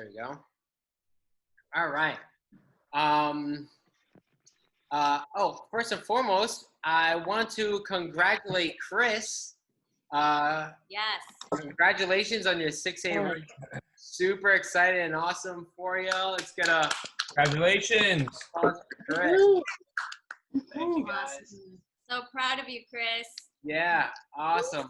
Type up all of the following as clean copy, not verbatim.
There we go. All right. Um, First and foremost, I want to congratulate Chris. Yes. Congratulations on your 6A run. Super excited and awesome for you. Let's get a Congratulations. applause for Chris. Thank you guys. Awesome. So proud of you, Chris. Yeah, awesome.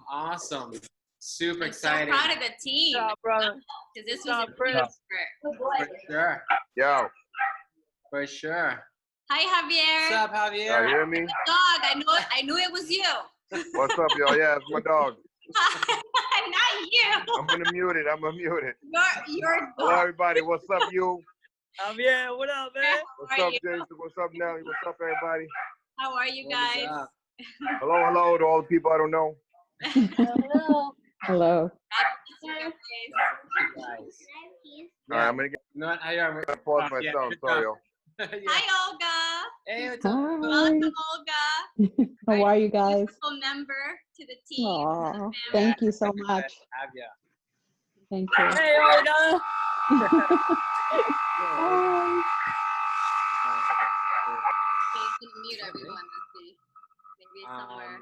Super I'm excited. so proud of the team. Good job, brother. Because this Good was job, a Chris. big effort. For sure. Yo, For sure. Hi, Javier. What's up, y'all Javier? hear me? Dog, I knew it was you. What's up, y'all? Yeah, it's my dog. Not you. I'm gonna mute it. Your Hello, dog. everybody. What's up, you? Javier, what up, man? What's How are up, you? Jason? What's up, Nelly? What's up, everybody? How are you What is guys? up? Hello to all the people I don't know. Hello. You guys. All right, I'm gonna get You know what? I pause myself. Sorry, y'all. Yeah. Hi, Olga. Hey, what's up? Hi. Welcome, Olga. How are you guys? Beautiful member to the team. Aw, to the family. thank you so Super much. excited to have you. Thank you. Hey, Olga. Hi. Okay, you can mute everyone. Let's see. Maybe somewhere.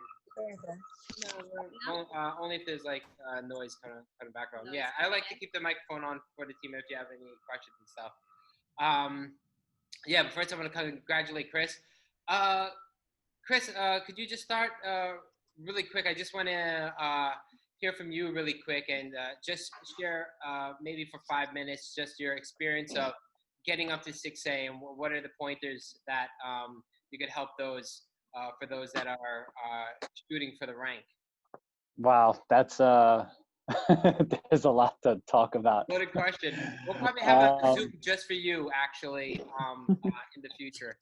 Only if there's like noise kind of background. Noise, Yeah, I like to okay. keep the microphone on for the team if you have any questions and stuff. Yeah, but first I want to congratulate Chris. Chris, could you just start really quick? I just want to hear from you really quick and just share maybe for 5 minutes just your experience of getting up to 6A and what are the pointers that you could help those for those that are shooting for the rank. Wow, that's there's a lot to talk about. Loaded question. We'll probably have a Zoom just for you, actually, in the future.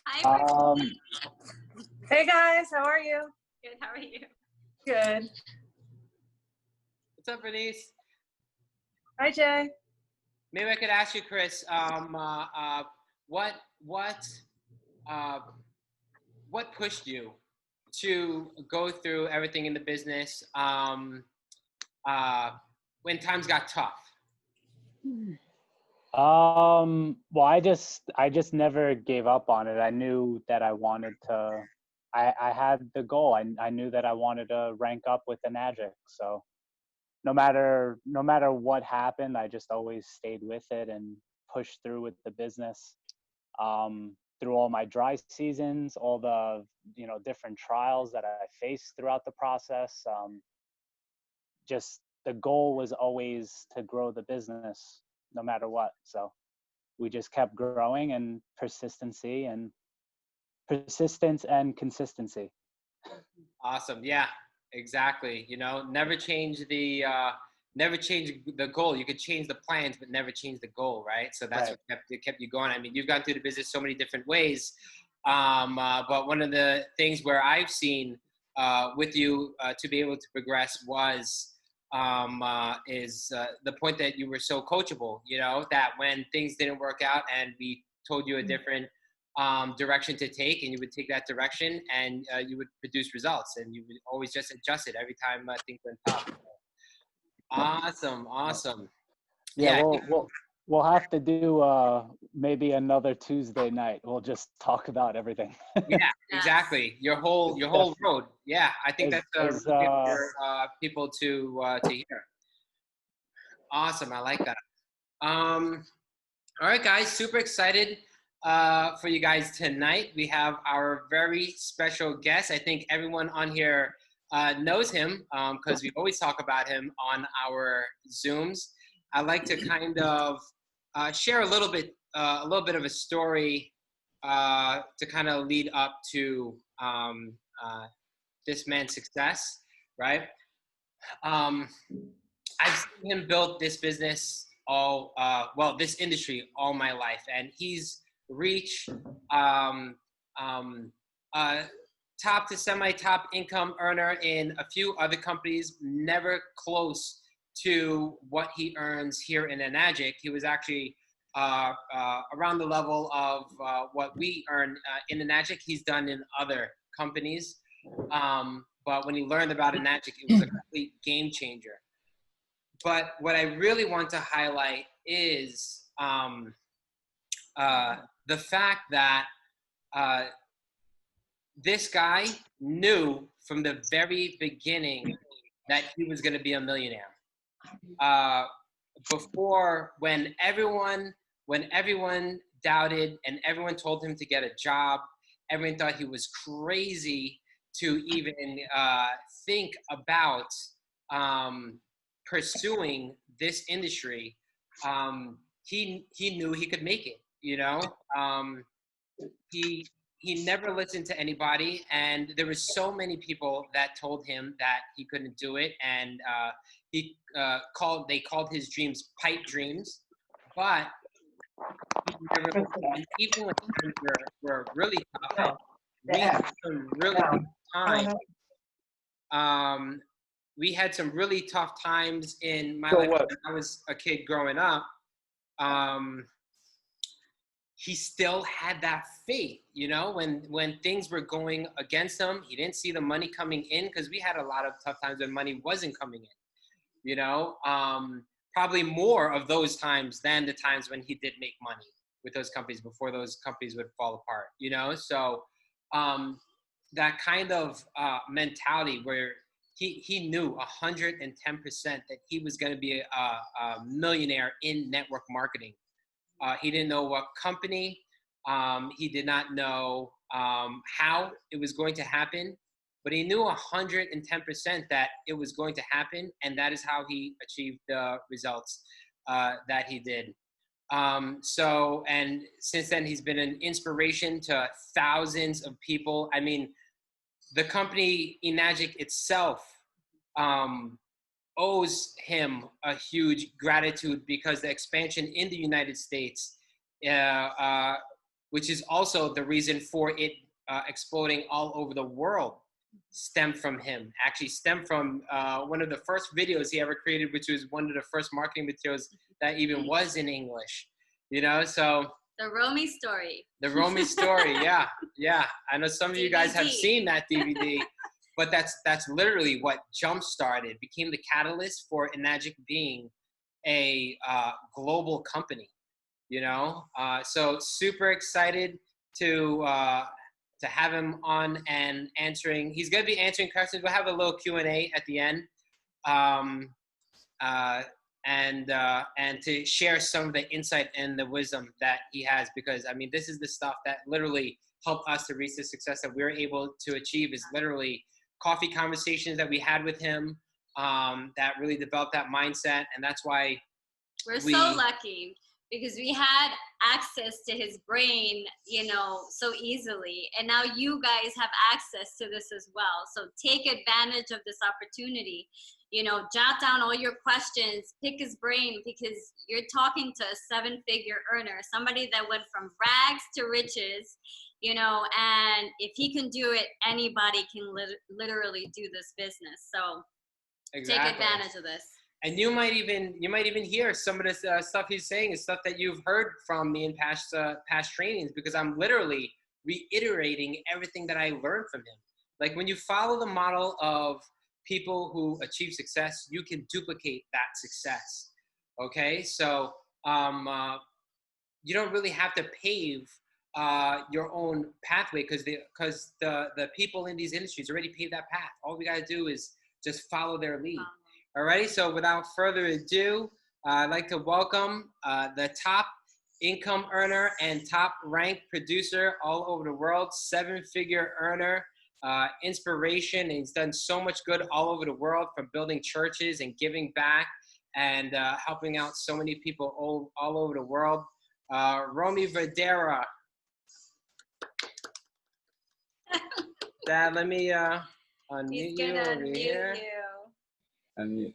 Hi, Hey, guys, how are you? good. How are you? Good. What's up, Bernice? Hi, Jay. Maybe I could ask you, Chris, what pushed you to go through everything in the business when times got tough? Well, I just never gave up on it. I knew that I wanted to, I had the goal. I knew that I wanted to rank up with the Magic. So no matter what happened, I just always stayed with it and pushed through with the business. Through all my dry seasons, all the, different trials that I faced throughout the process. Just the goal was always to grow the business no matter what. So we just kept growing and persistence and consistency. Awesome. Yeah, exactly. Never change the goal. You could change the plans, but never change the goal, right? So that's Right. what kept you going. I mean, you've gone through the business so many different ways. But one of the things where I've seen with you to be able to progress was the point that you were so coachable, that when things didn't work out and we told you a different direction to take, and you would take that direction and you would produce results, and you would always just adjust it every time things went tough. Awesome. Yeah, Yeah. we'll have to do maybe another Tuesday night. We'll just talk about everything. Yeah, exactly. Your whole road. Yeah, I think that's really good for people to hear. Awesome, I like that. All right, guys, super excited for you guys tonight. We have our very special guest. I think everyone on here knows him because we always talk about him on our Zooms. I like to kind of share a little bit of a story to kind of lead up to this man's success, right? I've seen him build this business this industry all my life, and he's reached top to semi-top income earner in a few other companies, never close to what he earns here in Enagic. He was actually around the level of what we earn in Enagic. He's done in other companies. But when he learned about Enagic, it was a complete game changer. but what I really want to highlight is the fact that this guy knew from the very beginning that he was going to be a millionaire. Before, when everyone doubted and everyone told him to get a job, everyone thought he was crazy to even think about pursuing this industry. He knew he could make it. You know, he never listened to anybody, and there were so many people that told him that he couldn't do it, and they called his dreams pipe dreams, but he never listened. And even when times were really tough, we had some really tough times. We had some really tough times in my life when I was a kid growing up. He still had that faith, you know, when things were going against him. He didn't see the money coming in, because we had a lot of tough times when money wasn't coming in, you know, probably more of those times than the times when he did make money with those companies before those companies would fall apart, you know. So that kind of mentality where he knew 110% that he was going to be a millionaire in network marketing. He didn't know what company. He did not know how it was going to happen, but he knew 110% that it was going to happen, and that is how he achieved the results that he did. So, and since then, he's been an inspiration to thousands of people. I mean, the company eNagic itself owes him a huge gratitude, because the expansion in the United States, which is also the reason for it exploding all over the world, stemmed from him. Actually stemmed from one of the first videos he ever created, which was one of the first marketing materials that even was in English, you know. So the Romi story. The Romi story, yeah. I know some of you guys have seen that DVD. But that's literally what jump-started, became the catalyst for eNagic being a global company, you know? So super excited to have him on and answering. He's going to be answering questions. We'll have a little Q&A at the end. And to share some of the insight and the wisdom that he has, because, I mean, this is the stuff that literally helped us to reach the success that we're able to achieve, is literally coffee conversations that we had with him that really developed that mindset. And that's why we're so lucky, because we had access to his brain, you know, so easily. And now you guys have access to this as well. So take advantage of this opportunity. You know, jot down all your questions, pick his brain, because you're talking to a 7-figure earner, somebody that went from rags to riches, you know, and if he can do it, anybody can literally do this business. So exactly. Take advantage of this. And you might even hear some of this stuff he's saying is stuff that you've heard from me in past trainings, because I'm literally reiterating everything that I learned from him. Like, when you follow the model of people who achieve success, you can duplicate that success. Okay, so you don't really have to pave your own pathway, because the people in these industries already paved that path. All we gotta do is just follow their lead. Alrighty, so without further ado, I'd like to welcome the top income earner and top ranked producer all over the world, 7-figure earner, inspiration, and he's done so much good all over the world, from building churches and giving back and helping out so many people all over the world. Romi Verdera. Dad, let me unmute you over here. Unmute.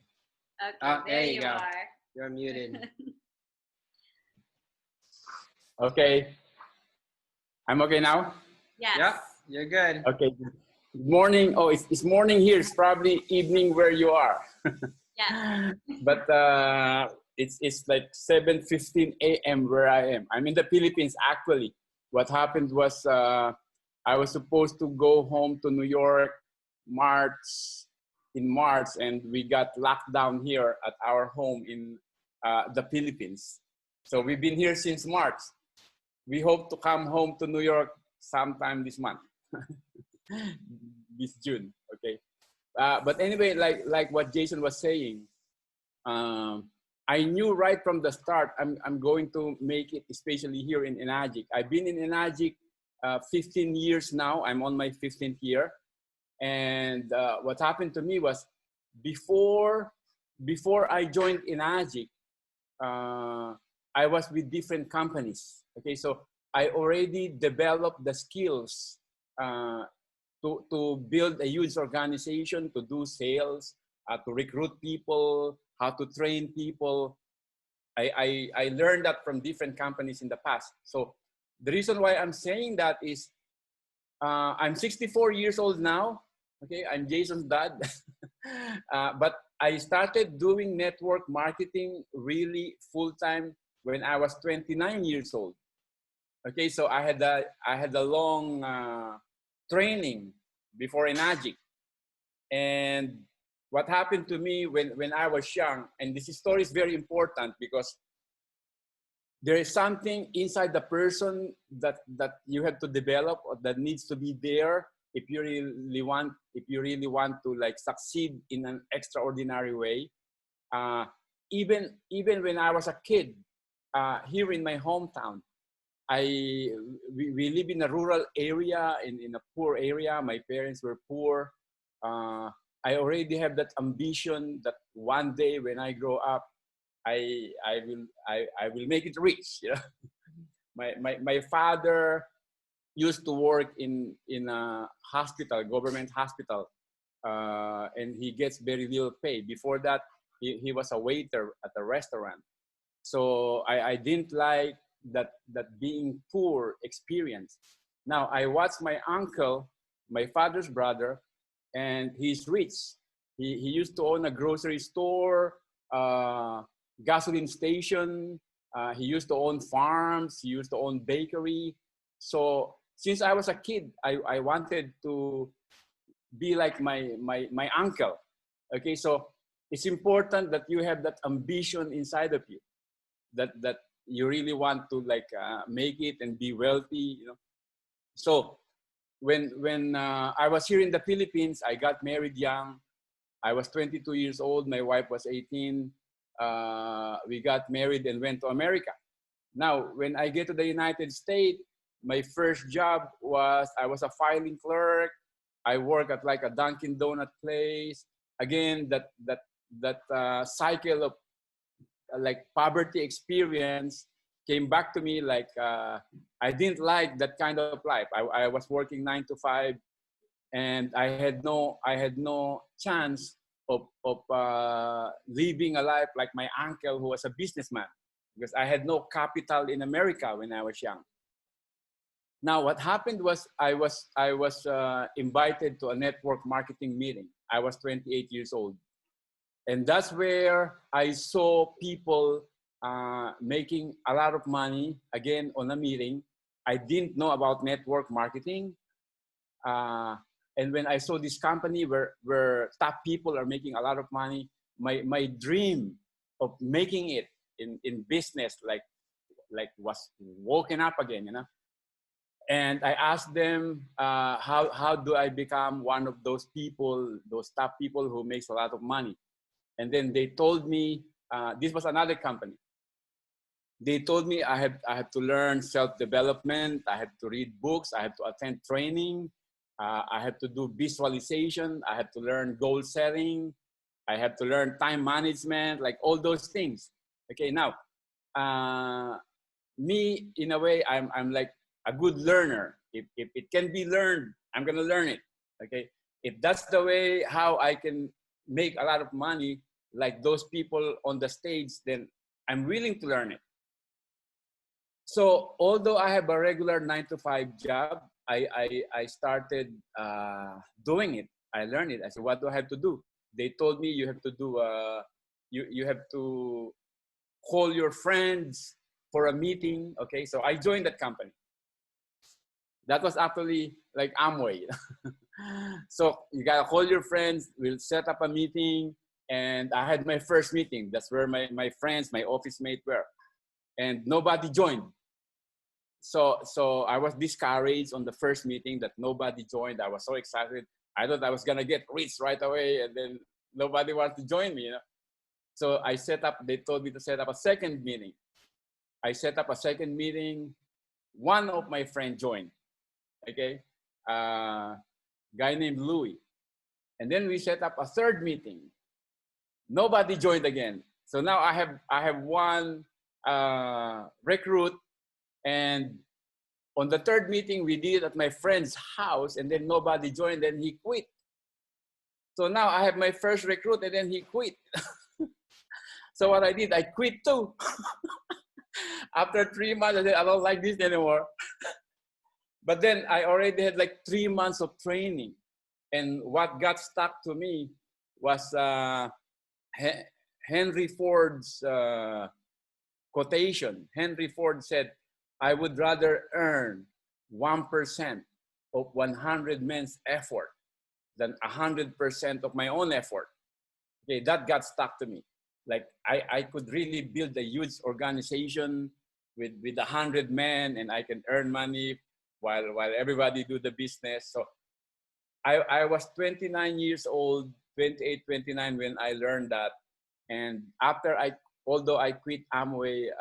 Okay, oh, there you go. are. You're muted. Okay. I'm okay now? Yes. Yep, you're good. Okay. Good morning. Oh, it's morning here. It's probably evening where you are. Yes. But it's like 7:15 a.m. where I am. I'm in the Philippines, actually. What happened was I was supposed to go home to New York March in March, and we got locked down here at our home in the Philippines. So we've been here since March. We hope to come home to New York sometime this month, this June. Okay. But anyway, like what Jason was saying, I knew right from the start I'm going to make it, especially here in Enagic. I've been in Enagic 15 years now. I'm on my 15th year. And what happened to me was before I joined Enagic, I was with different companies. Okay, so I already developed the skills to build a huge organization, to do sales, to recruit people, how to train people. I learned that from different companies in the past. So the reason why I'm saying that is I'm 64 years old now. Okay, I'm Jason's dad. But I started doing network marketing really full-time when I was 29 years old. Okay, so I had a long training before Enagic. And what happened to me when I was young, and this story is very important because there is something inside the person that you have to develop, or that needs to be there if you really want to like succeed in an extraordinary way. Even when I was a kid, here in my hometown, we live in a rural area, in a poor area. My parents were poor. I already have that ambition that one day when I grow up, I will make it rich. You know? My father used to work in a hospital, government hospital, and he gets very little pay. Before that, he was a waiter at a restaurant. So I didn't like that being poor experience. Now I watched my uncle, my father's brother, and he's rich. He used to own a grocery store, gasoline station. He used to own farms. He used to own bakery. So since I was a kid, I wanted to be like my uncle. Okay, so it's important that you have that ambition inside of you, that you really want to like make it and be wealthy. You know, so when I was here in the Philippines, I got married young. I was 22 years old. My wife was 18. We got married and went to America. Now, when I get to the United States, my first job was I was a filing clerk. I work at like a Dunkin' Donut place. Again, that cycle of like poverty experience came back to me. Like I didn't like that kind of life. I was working 9 to 5, and I had no chance of living a life like my uncle, who was a businessman, because I had no capital in America when I was young. Now, what happened was I was invited to a network marketing meeting. I was 28 years old. And that's where I saw people making a lot of money, again, on a meeting. I didn't know about network marketing. And when I saw this company where top people are making a lot of money, my dream of making it in business like was woken up again, you know. And I asked them, how do I become one of those people, those top people who makes a lot of money? And then they told me, this was another company. They told me I have to learn self-development. I have to read books. I have to attend training. I have to do visualization. I have to learn goal setting. I have to learn time management, like all those things. Okay, now, me, in a way, I'm like a good learner. If it can be learned, I'm gonna learn it. Okay, if that's the way how I can make a lot of money, like those people on the stage, then I'm willing to learn it. So although I have a regular 9 to 5 job, I started doing it. I learned it. I said, what do I have to do? They told me you have to do you have to call your friends for a meeting. Okay, so I joined that company. That was actually like Amway. So you gotta call your friends. We'll set up a meeting, and I had my first meeting. That's where my friends, my office mates were, and nobody joined. So I was discouraged on the first meeting that nobody joined. I was so excited. I thought I was gonna get rich right away, and then nobody wanted to join me. So I set up. They told me to set up a second meeting. I set up a second meeting. One of my friends joined. Okay, guy named Louis, and then we set up a third meeting. Nobody joined again. So now I have one recruit, and on the third meeting we did it at my friend's house, and then nobody joined, and he quit. So now I have my first recruit, and then he quit. So what I did, I quit too. After 3 months, I said, I don't like this anymore. But then I already had like 3 months of training. And what got stuck to me was Henry Ford's quotation. Henry Ford said, I would rather earn 1% of 100 men's effort than 100% of my own effort. Okay, that got stuck to me. Like I could really build a huge organization with 100 men, and I can earn money while everybody do the business. So I was 29 years old, 28, 29 when I learned that. And although I quit Amway,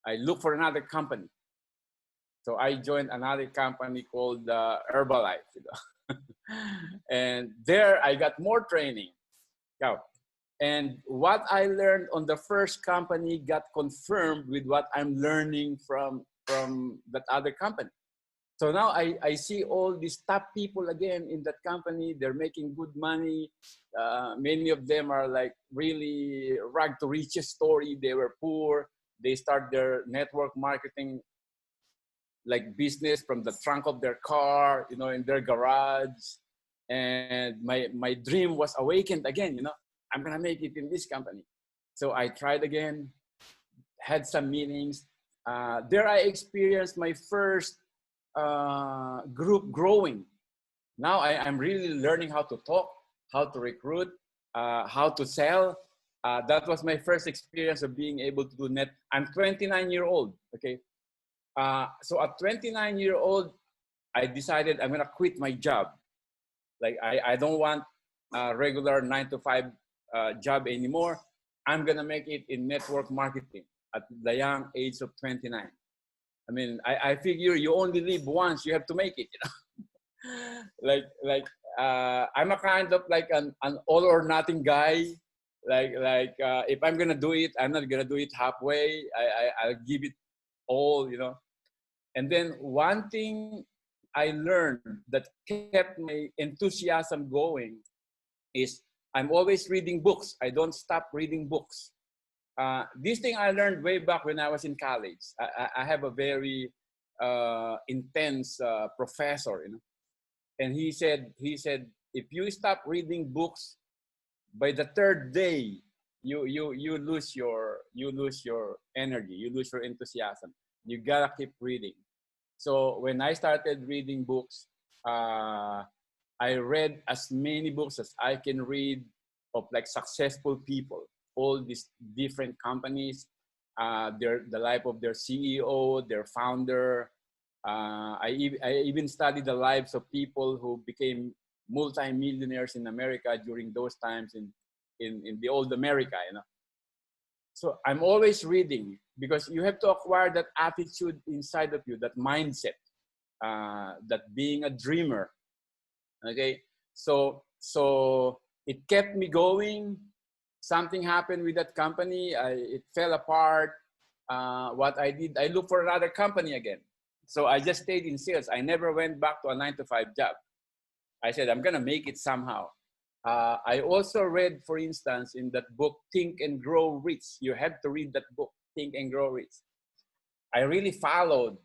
I looked for another company. So I joined another company called Herbalife. And there I got more training. And what I learned on the first company got confirmed with what I'm learning from that other company. So now I see all these top people again in that company. They're making good money. Many of them are like really rag to riches story. They were poor. They start their network marketing like business from the trunk of their car, in their garage. And my dream was awakened again, I'm gonna make it in this company. So I tried again, had some meetings. There I experienced my first group growing. Now I'm really learning how to talk, how to recruit, how to sell. That was my first experience of being able to do net. I'm 29-year-old, okay? So at 29-year-old, I decided I'm gonna quit my job. Like I don't want a regular 9-to-5 job anymore. I'm gonna make it in network marketing at the young age of 29. I mean, I figure you only live once, you have to make it. I'm a kind of like an all or nothing guy. If I'm gonna do it, I'm not gonna do it halfway. I'll give it all, And then one thing I learned that kept my enthusiasm going is I'm always reading books. I don't stop reading books. This thing I learned way back when I was in college. I have a very intense professor, and he said, if you stop reading books, by the third day, you lose your energy, you lose your enthusiasm. You gotta keep reading. So when I started reading books, I read as many books as I can read of like successful people, all these different companies, the life of their CEO, their founder. I even studied the lives of people who became multi-millionaires in America during those times in the old America, So I'm always reading because you have to acquire that attitude inside of you, that mindset, that being a dreamer. Okay, so it kept me going. Something happened with that company. It fell apart. What I did, I looked for another company again. So I just stayed in sales. I never went back to a 9-to-5 job. I said, I'm gonna make it somehow. I also read, for instance, in that book, Think and Grow Rich. You have to read that book, Think and Grow Rich. I really followed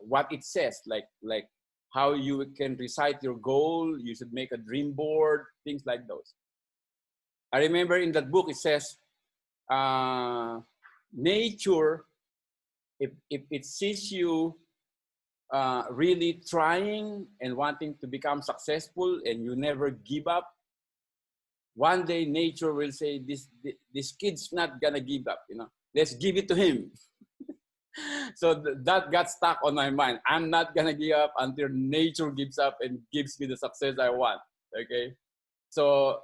what it says, like how you can recite your goal. You should make a dream board, things like those. I remember in that book, it says, nature, if it sees you really trying and wanting to become successful and you never give up, one day nature will say, this kid's not gonna give up, you know, let's give it to him. So that got stuck on my mind. I'm not gonna give up until nature gives up and gives me the success I want. Okay, so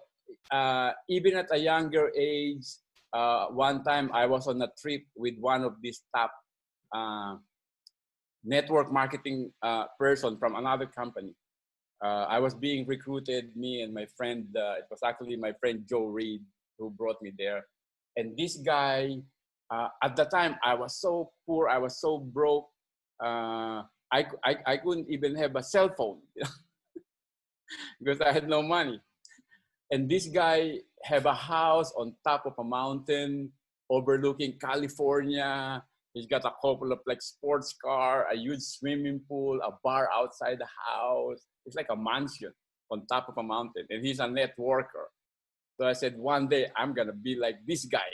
even at a younger age, one time I was on a trip with one of these top network marketing person from another company. I was being recruited, me and my friend, it was actually my friend Joe Reed who brought me there. And this guy, at the time, I was so poor, I was so broke, I couldn't even have a cell phone because I had no money. And this guy have a house on top of a mountain overlooking California. He's got a couple of like sports car, a huge swimming pool, a bar outside the house. It's like a mansion on top of a mountain. And he's a networker. So I said, one day I'm gonna be like this guy.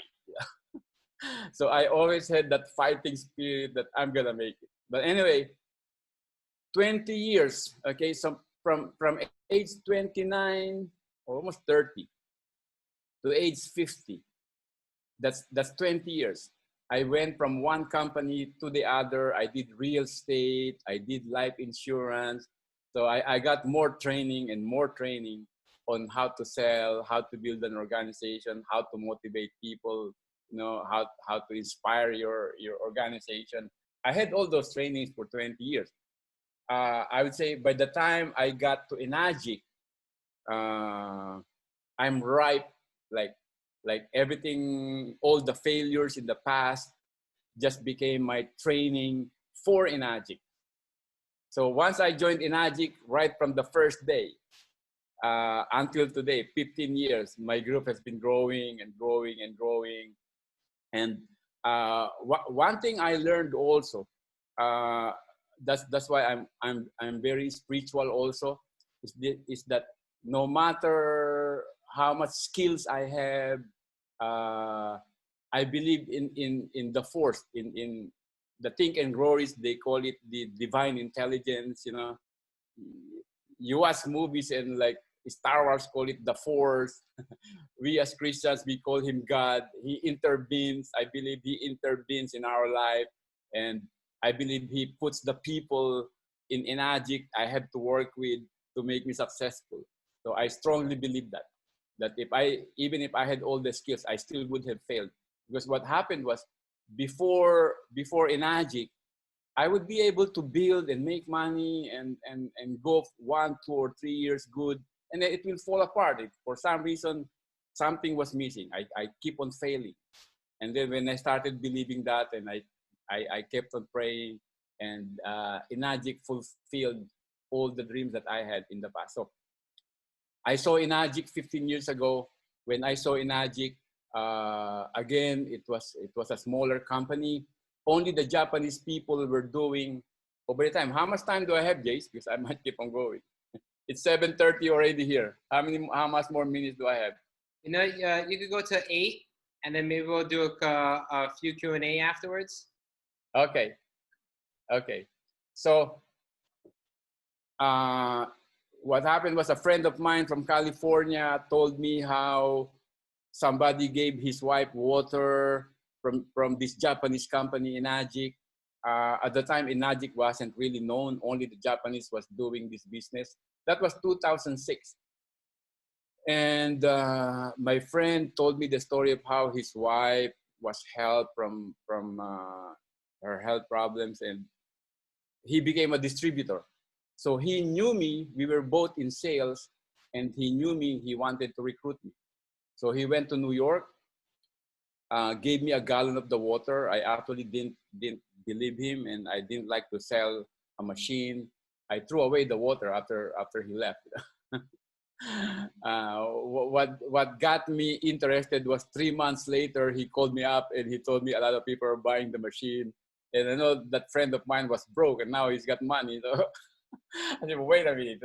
So I always had that fighting spirit that I'm gonna make it. But anyway, 20 years, okay, so from age 29, almost 30, to age 50, that's 20 years. I went from one company to the other. I did real estate, I did life insurance. So I got more training and more training on how to sell, how to build an organization, how to motivate people, you know, how to inspire your organization. I had all those trainings for 20 years. I would say by the time I got to Enagic, I'm ripe, like everything, all the failures in the past just became my training for Enagic. So once I joined Enagic, right from the first day until today, 15 years, my group has been growing and growing and growing. And one thing I learned also, that's why I'm very spiritual also, is that no matter how much skills I have, I believe in the force, in the think and grows, they call it the divine intelligence, you know. You watch movies and like Star Wars call it the force. We as Christians, we call him God. He intervenes. I believe he intervenes in our life. And I believe he puts the people in Enagic I have to work with to make me successful. So I strongly believe that even if I had all the skills, I still would have failed. Because what happened was before Enagic, I would be able to build and make money and go 1, 2, or 3 years good, and then it will fall apart. If for some reason something was missing, I keep on failing. And then when I started believing that, and I kept on praying, and Enagic fulfilled all the dreams that I had in the past. So I saw Enagic 15 years ago. When I saw Enagic, again, it was a smaller company. Only the Japanese people were doing over the time. How much time do I have, Jace? Because I might keep on going. It's 7:30 already here. How much more minutes do I have? You know, you could go to 8, and then maybe we'll do a few Q&A afterwards. Okay. So what happened was a friend of mine from California told me how somebody gave his wife water from this Japanese company, Enagic. At the time, Enagic wasn't really known. Only the Japanese was doing this business. That was 2006. And my friend told me the story of how his wife was helped from her health problems, and he became a distributor. So he knew me. We were both in sales, and he knew me. He wanted to recruit me. So he went to New York, gave me a gallon of the water. I actually didn't believe him, and I didn't like to sell a machine. I threw away the water after he left. What got me interested was 3 months later, he called me up and he told me a lot of people are buying the machine. And I know that friend of mine was broke and now he's got money. So I said, wait a minute.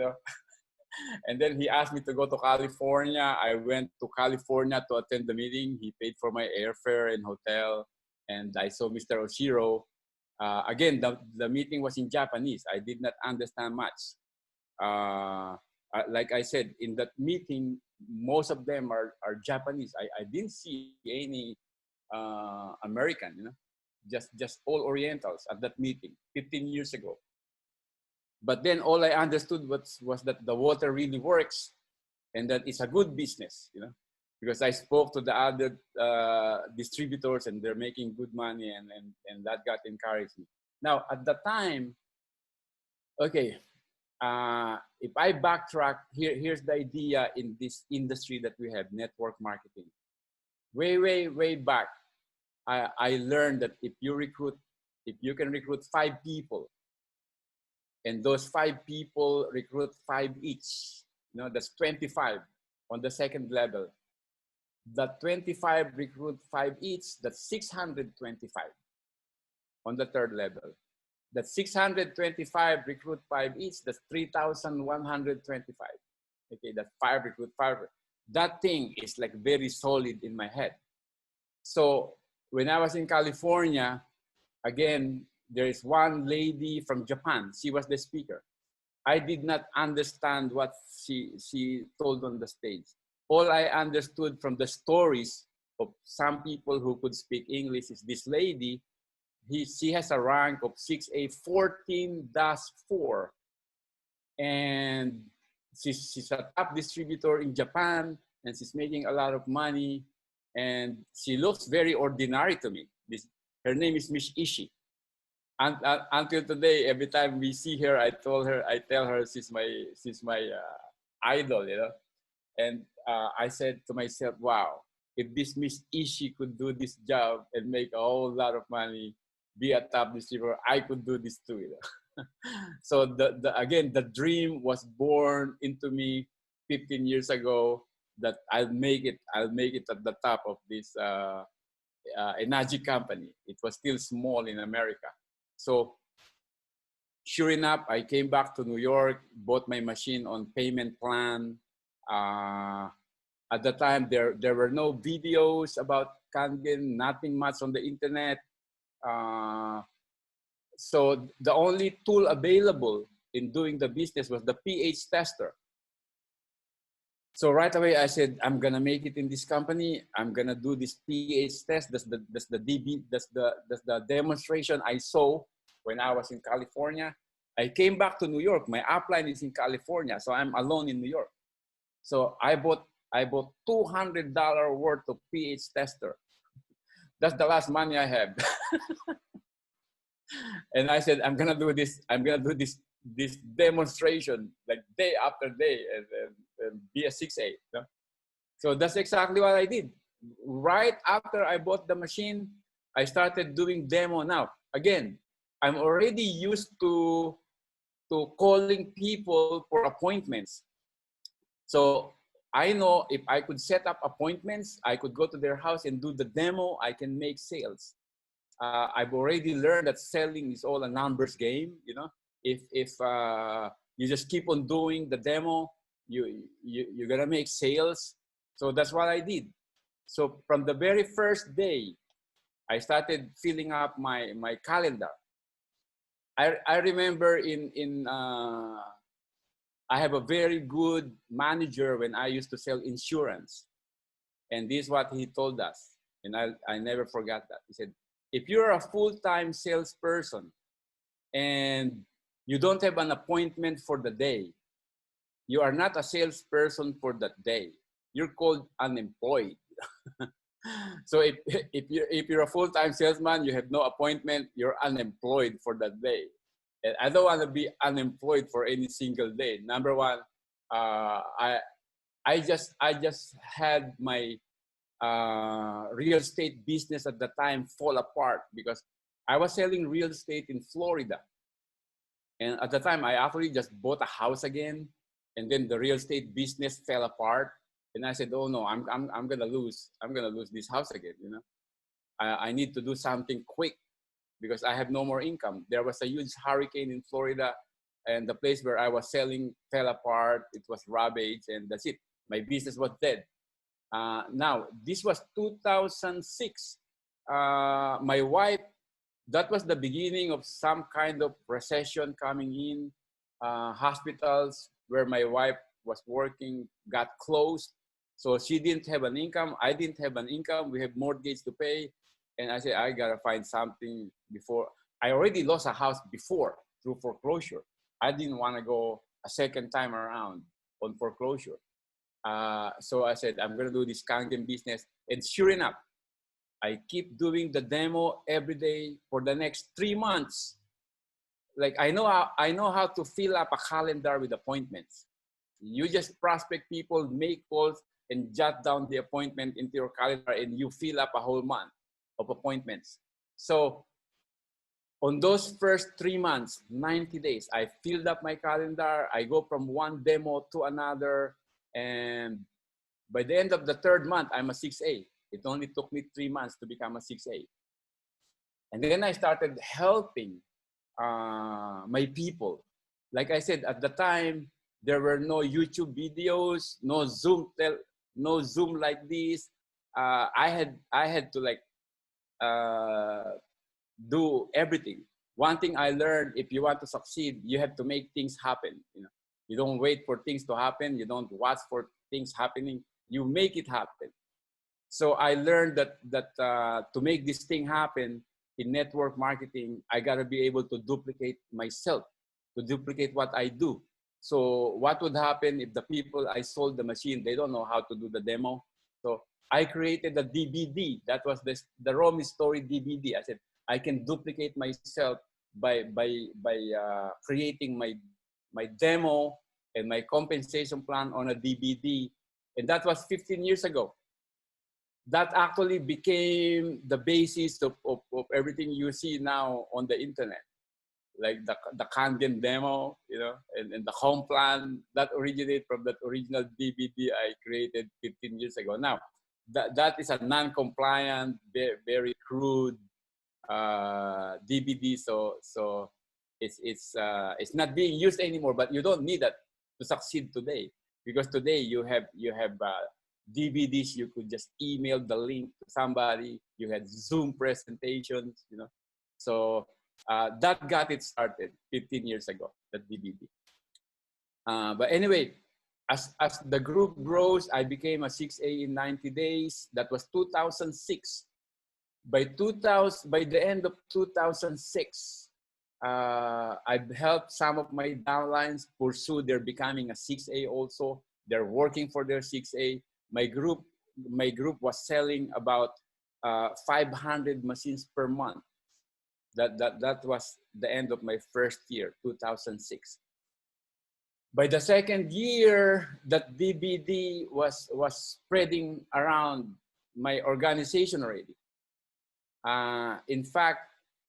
And then he asked me to go to California. I went to California to attend the meeting. He paid for my airfare and hotel. And I saw Mr. Oshiro. Again, the meeting was in Japanese. I did not understand much. Like I said, in that meeting, most of them are Japanese. I didn't see any American, you know, just all Orientals at that meeting 15 years ago. But then all I understood was that the water really works and that it's a good business, you know, because I spoke to the other distributors and they're making good money, and that got encouraged me. Now, at the time, okay, if I backtrack, here's the idea in this industry that we have, network marketing. Way back, I learned that if you can recruit 5 people, and those 5 people recruit 5 each, you know, that's 25 on the second level. That 25 recruit 5 each, that's 625 on the third level. That 625 recruit 5 each, that's 3,125. Okay, that's 5 recruit 5. That thing is like very solid in my head. So when I was in California, again, there is one lady from Japan. She was the speaker. I did not understand what she told on the stage. All I understood from the stories of some people who could speak English is this lady, she has a rank of 6A 14-4. And she's a top distributor in Japan, and she's making a lot of money. And she looks very ordinary to me. Her name is Miss Ishii. And until today, every time we see her, I tell her she's my idol, you know. And I said to myself, wow, if this Miss Ishii could do this job and make a whole lot of money, be a top distributor, I could do this too, you know. So again, the dream was born into me 15 years ago that I'll make it at the top of this energy company. It was still small in America. So sure enough, I came back to New York, bought my machine on payment plan. At the time, there were no videos about Kangen, nothing much on the internet. So the only tool available in doing the business was the pH tester. So right away, I said, I'm gonna make it in this company. I'm gonna do this pH test. That's the demonstration I saw when I was in California. I came back to New York. My upline is in California, so I'm alone in New York. So I bought $200 worth of pH tester. That's the last money I have. And I said, I'm gonna do this demonstration like day after day and be a 6A. You know? So that's exactly what I did. Right after I bought the machine, I started doing demo. Now, again, I'm already used to calling people for appointments. So I know if I could set up appointments, I could go to their house and do the demo, I can make sales. I've already learned that selling is all a numbers game. You know, if you just keep on doing the demo, you're gonna make sales. So that's what I did. So from the very first day, I started filling up my calendar. I remember I have a very good manager when I used to sell insurance, and this is what he told us, and I never forgot that. He said, if you're a full-time salesperson and you don't have an appointment for the day, you are not a salesperson for that day. You're called unemployed. So if you're a full-time salesman, you have no appointment, you're unemployed for that day. And I don't want to be unemployed for any single day. Number one, I just had my real estate business at the time fall apart because I was selling real estate in Florida. And at the time, I actually just bought a house again, and then the real estate business fell apart. And I said, "Oh no, I'm gonna lose this house again." You know, I need to do something quick because I have no more income. There was a huge hurricane in Florida, and the place where I was selling fell apart. It was ravaged, and that's it. My business was dead. Now, this was 2006. My wife that was the beginning of some kind of recession coming in. Hospitals where my wife was working got closed. So she didn't have an income. I didn't have an income. We have mortgage to pay. And I said, I got to find something before. I already lost a house before through foreclosure. I didn't want to go a second time around on foreclosure. So I said, I'm going to do this Kangen business. And sure enough, I keep doing the demo every day for the next 3 months. Like I know how to fill up a calendar with appointments. You just prospect people, make calls, and jot down the appointment into your calendar, and you fill up a whole month of appointments. So on those first 3 months, 90 days, I filled up my calendar. I go from one demo to another, and by the end of the 3rd month, I'm a 6A. It only took me 3 months to become a 6A. And then I started helping my people. Like I said, at the time, there were no YouTube videos, no Zoom like this. I had to like do everything. One thing I learned: if you want to succeed, you have to make things happen. You know, you don't wait for things to happen. You don't watch for things happening. You make it happen. So I learned that to make this thing happen in network marketing, I gotta be able to duplicate myself, to duplicate what I do. So what would happen if the people I sold the machine, they don't know how to do the demo? So I created a DVD. That was the Romi story DVD. I said, I can duplicate myself by creating my demo and my compensation plan on a DVD. And that was 15 years ago. That actually became the basis of everything you see now on the internet, like the Kangen demo, you know, and the home plan that originated from that original DVD I created 15 years ago. Now, that is a non-compliant, very crude DVD, so it's not being used anymore. But you don't need that to succeed today, because today you have DVDs. You could just email the link to somebody. You had Zoom presentations, you know. So that got it started 15 years ago, that DVD. But anyway, as the group grows, I became a 6A in 90 days. That was 2006. By the end of 2006, I've helped some of my downlines pursue their becoming a 6A also. They're working for their 6A. My group was selling about 500 machines per month. That was the end of my first year, 2006. By the second year, that DVD was spreading around my organization already. In fact,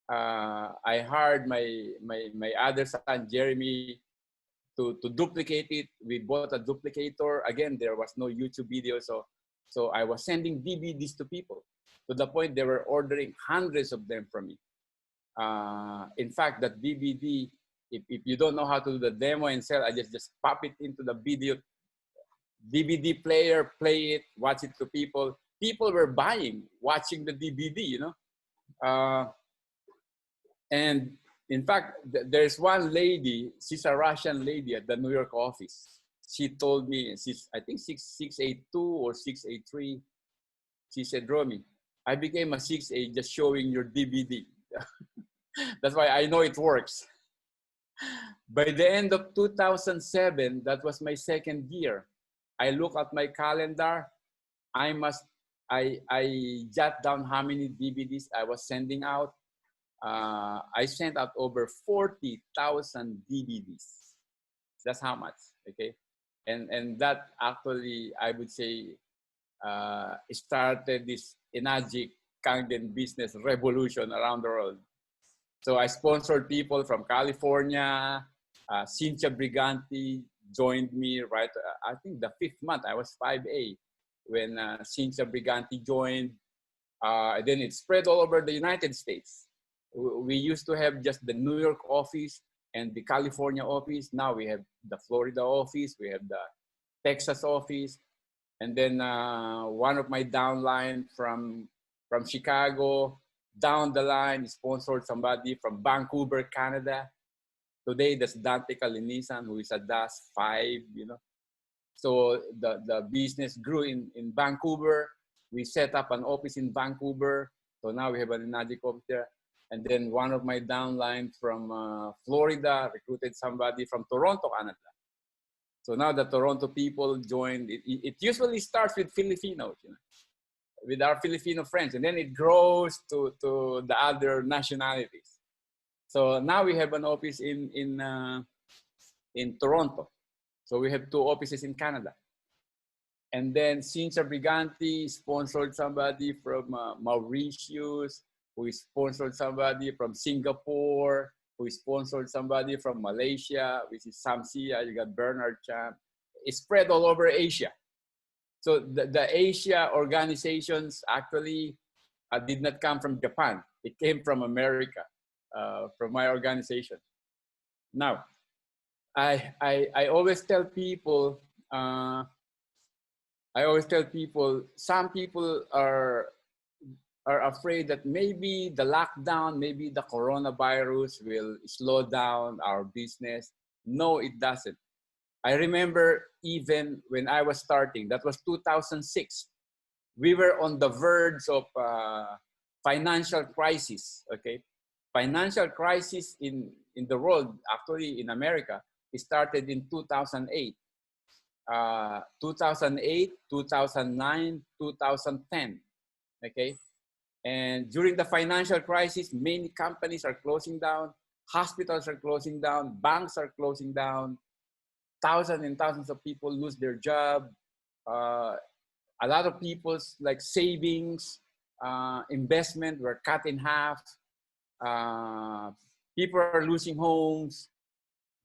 I hired my other son, Jeremy, to duplicate it. We bought a duplicator. Again, there was no YouTube video, so I was sending DVDs to people to the point they were ordering hundreds of them from me. In fact, that DVD, if you don't know how to do the demo and sell, I just pop it into the video DVD player, play it, watch it to people. People were buying, watching the DVD, you know. And in fact, there's one lady, she's a Russian lady at the New York office. She told me, I think 682 or 683. She said, Romi, I became a 6A just showing your DVD. That's why I know it works. By the end of 2007, that was my second year. I look at my calendar. I jot down how many DVDs I was sending out. I sent out over 40,000 DVDs. That's how much, okay? And that actually, I would say, started this energetic Kangen business revolution around the world. So I sponsored people from California. Cynthia Briganti joined me right, I think the 5th month. I was 5A when Cynthia Briganti joined. Then it spread all over the United States. We used to have just the New York office and the California office. Now we have the Florida office, we have the Texas office, and then one of my downline from Chicago down the line, sponsored somebody from Vancouver, Canada. Today, that's Dante Kalinisan, who is a DAS 5, you know. So the business grew in Vancouver. We set up an office in Vancouver. So now we have an Enagic office there. And then one of my downline from Florida recruited somebody from Toronto, Canada. So now the Toronto people joined. It usually starts with Filipinos, you know, with our Filipino friends, and then it grows to the other nationalities. So now we have an office in Toronto. So we have 2 offices in Canada. And then Cincha Briganti sponsored somebody from Mauritius, who sponsored somebody from Singapore, who sponsored somebody from Malaysia, which is Samsia. You got Bernard Chan. It's spread all over Asia. So the Asia organizations actually did not come from Japan. It came from America, from my organization. Now, I always tell people, some people are afraid that maybe the lockdown, maybe the coronavirus will slow down our business. No, it doesn't. I remember even when I was starting, that was 2006. We were on the verge of financial crisis, okay? Financial crisis in the world, actually in America, it started in 2008. 2008, 2009, 2010, okay? And during the financial crisis, many companies are closing down, hospitals are closing down, banks are closing down, thousands and thousands of people lose their job. A lot of people's like savings, investment were cut in half. People are losing homes.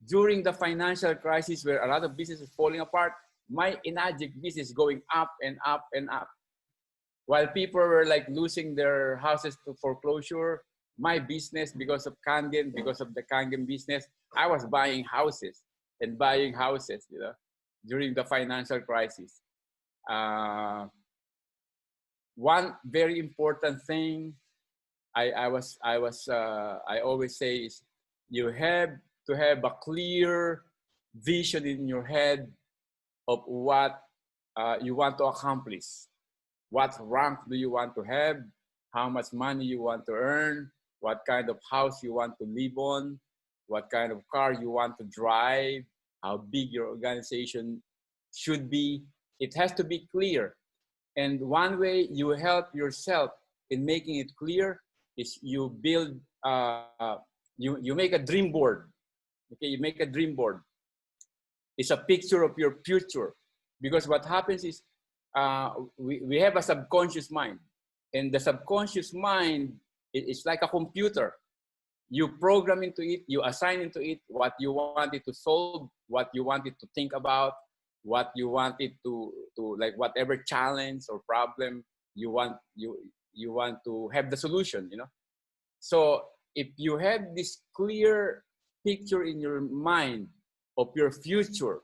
During the financial crisis where a lot of businesses falling apart, my Enagic business going up and up and up. While people were like losing their houses to foreclosure, my business, because of Kangen, because of the Kangen business, I was buying houses and buying houses, you know, during the financial crisis. One very important thing I always say is you have to have a clear vision in your head of what you want to accomplish. What rank do you want to have? How much money you want to earn? What kind of house you want to live on? What kind of car you want to drive? How big your organization should be? It has to be clear. And one way you help yourself in making it clear is you build, you make a dream board. Okay, you make a dream board. It's a picture of your future. Because what happens is we have a subconscious mind. And the subconscious mind is like a computer. You program into it, you assign into it what you want it to solve, what you want it to think about, what you want it to like whatever challenge or problem you want to have the solution, you know. So if you have this clear picture in your mind of your future,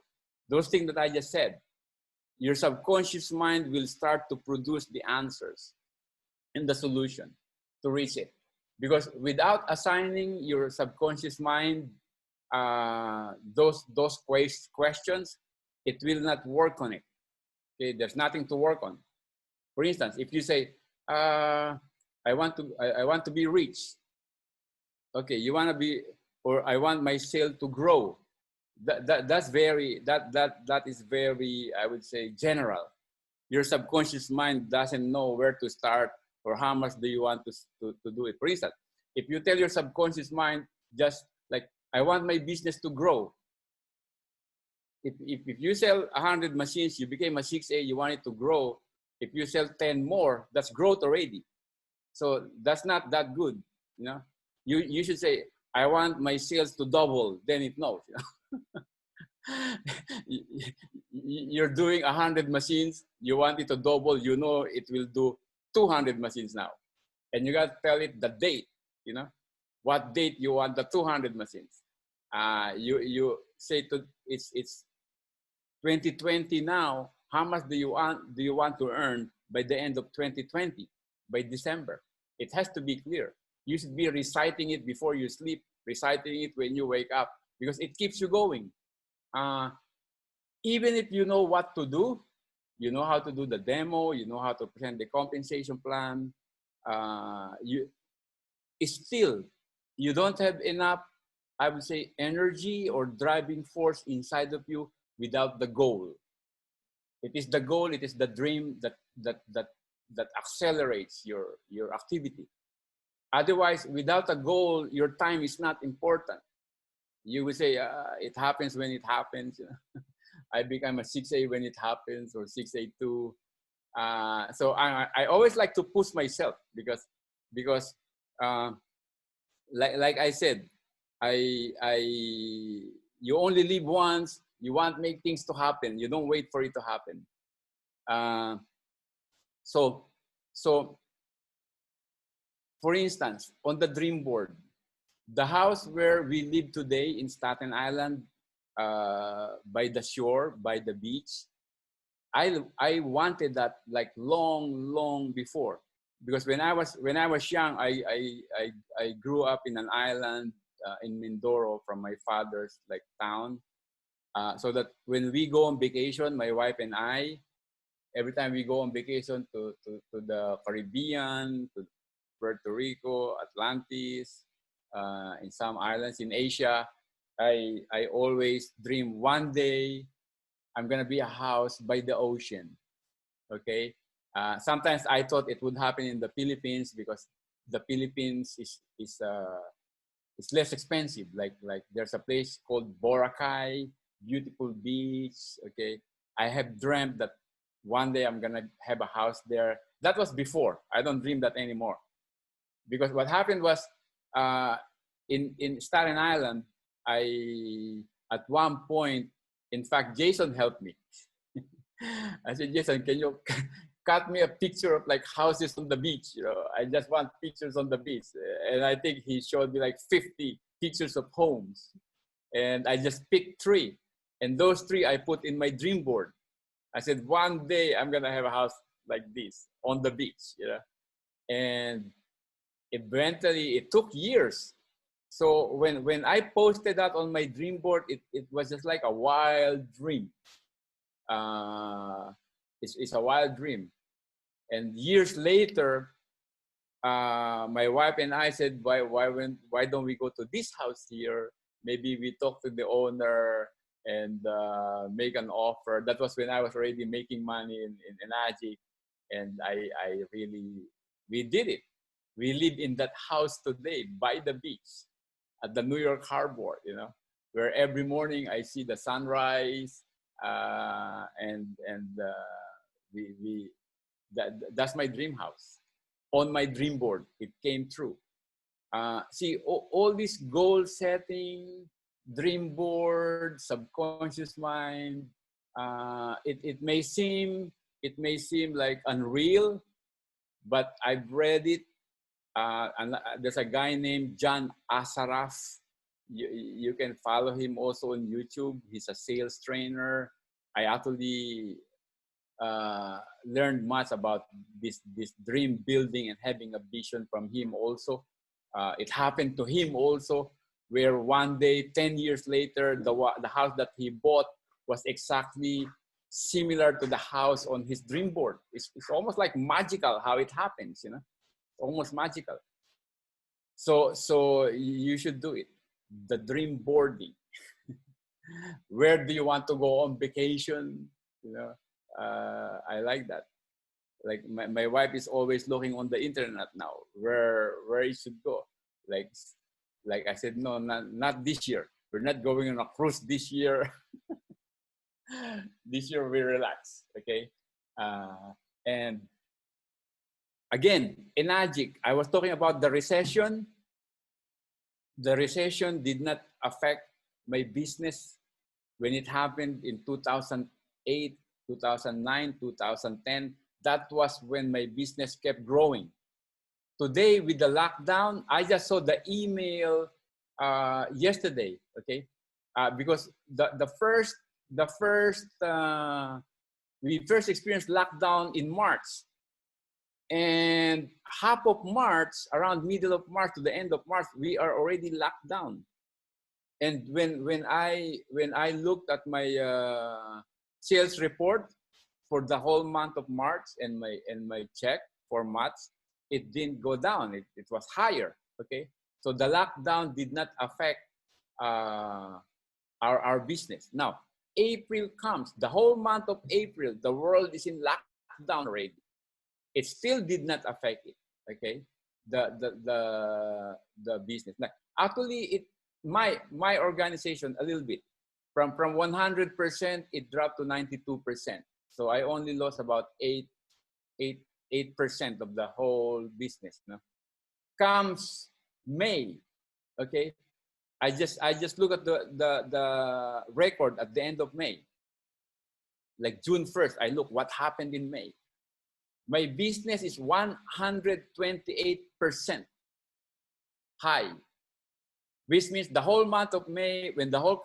those things that I just said, your subconscious mind will start to produce the answers and the solution to reach it. Because without assigning your subconscious mind those questions, it will not work on it. Okay, there's nothing to work on. For instance, if you say, I want to be rich. Okay, you want to be, or I want my sale to grow. That is very, I would say, general. Your subconscious mind doesn't know where to start or how much do you want to do it. For instance, if you tell your subconscious mind just like, I want my business to grow. If you sell 100 machines, you became a 6A, you want it to grow. If you sell 10 more, that's growth already. So that's not that good, you know. You should say, I want my sales to double, then it knows. You know? You're doing 100 machines, you want it to double, you know it will do 200 machines now. And you got to tell it the date, you know, what date you want the 200 machines. You say to it's 2020 now, how much do you want to earn by the end of 2020, by December? It has to be clear. You should be reciting it before you sleep, reciting it when you wake up, because it keeps you going. Even if you know what to do, you know how to do the demo, you know how to present the compensation plan, still, you don't have enough, I would say, energy or driving force inside of you without the goal. It is the goal, it is the dream that accelerates your activity. Otherwise, without a goal, your time is not important. You would say, it happens when it happens. You know? I become a 6A when it happens, or 6A2. So I always like to push myself because like I said, you only live once. You want to make things to happen. You don't wait for it to happen. So for instance, on the dream board, the house where we live today in Staten Island, by the shore, by the beach, I wanted that like long before, because when I was young, I grew up in an island in Mindoro from my father's like town, so that when we go on vacation, my wife and I, every time we go on vacation to the Caribbean, to Puerto Rico, Atlantis, in some islands in Asia, I always dream one day I'm gonna be a house by the ocean. Okay. Sometimes I thought it would happen in the Philippines because the Philippines is less expensive. Like there's a place called Boracay, beautiful beach. Okay. I have dreamt that one day I'm gonna have a house there. That was before. I don't dream that anymore. Because what happened was, in Staten Island, at one point, in fact, Jason helped me. I said, Jason, can you cut me a picture of like houses on the beach? You know, I just want pictures on the beach. And I think he showed me like 50 pictures of homes. And I just picked 3. And those 3 I put in my dream board. I said, one day I'm gonna have a house like this on the beach, you know. And eventually it took years. So when I posted that on my dream board, it was just like a wild dream. It's a wild dream. And years later, my wife and I said, why don't we go to this house here? Maybe we talk to the owner and make an offer. That was when I was already making money in Agic, and we did it. We live in that house today by the beach at the New York Harbor, you know, where every morning I see the sunrise, that's my dream house. On my dream board, it came true. See, all this goal setting, dream board, subconscious mind, it may seem like unreal, but I've read it. And there's a guy named John Assaraf. You can follow him also on YouTube. He's a sales trainer. I actually learned much about this dream building and having a vision from him also. It happened to him also, where one day, 10 years later, the house that he bought was exactly similar to the house on his dream board. It's almost like magical how it happens, you know, almost magical. So you should do it. The dream boarding. Where do you want to go on vacation? You know, I like that. Like my wife is always looking on the internet now where you should go. Like I said, no, not this year. We're not going on a cruise this year. This year we relax, okay? And again, in Agic, I was talking about the recession. The recession did not affect my business when it happened in 2008, 2009, 2010. That was when my business kept growing. Today, with the lockdown, I just saw the email yesterday, okay? Because we first experienced lockdown in March. And half of March, around middle of March to the end of March, we are already locked down. And when I looked at my sales report for the whole month of March and my check for March, it didn't go down. It was higher. Okay, so the lockdown did not affect our business. Now April comes, the whole month of April, the world is in lockdown already. It still did not affect it. Okay, the business. Now, actually, my organization a little bit from 100% it dropped to 92%. So I only lost about 8% of the whole business. No? Comes May, okay. I just look at the record at the end of May. Like June 1st, I look what happened in May. My business is 128% high, which means the whole month of May, when the whole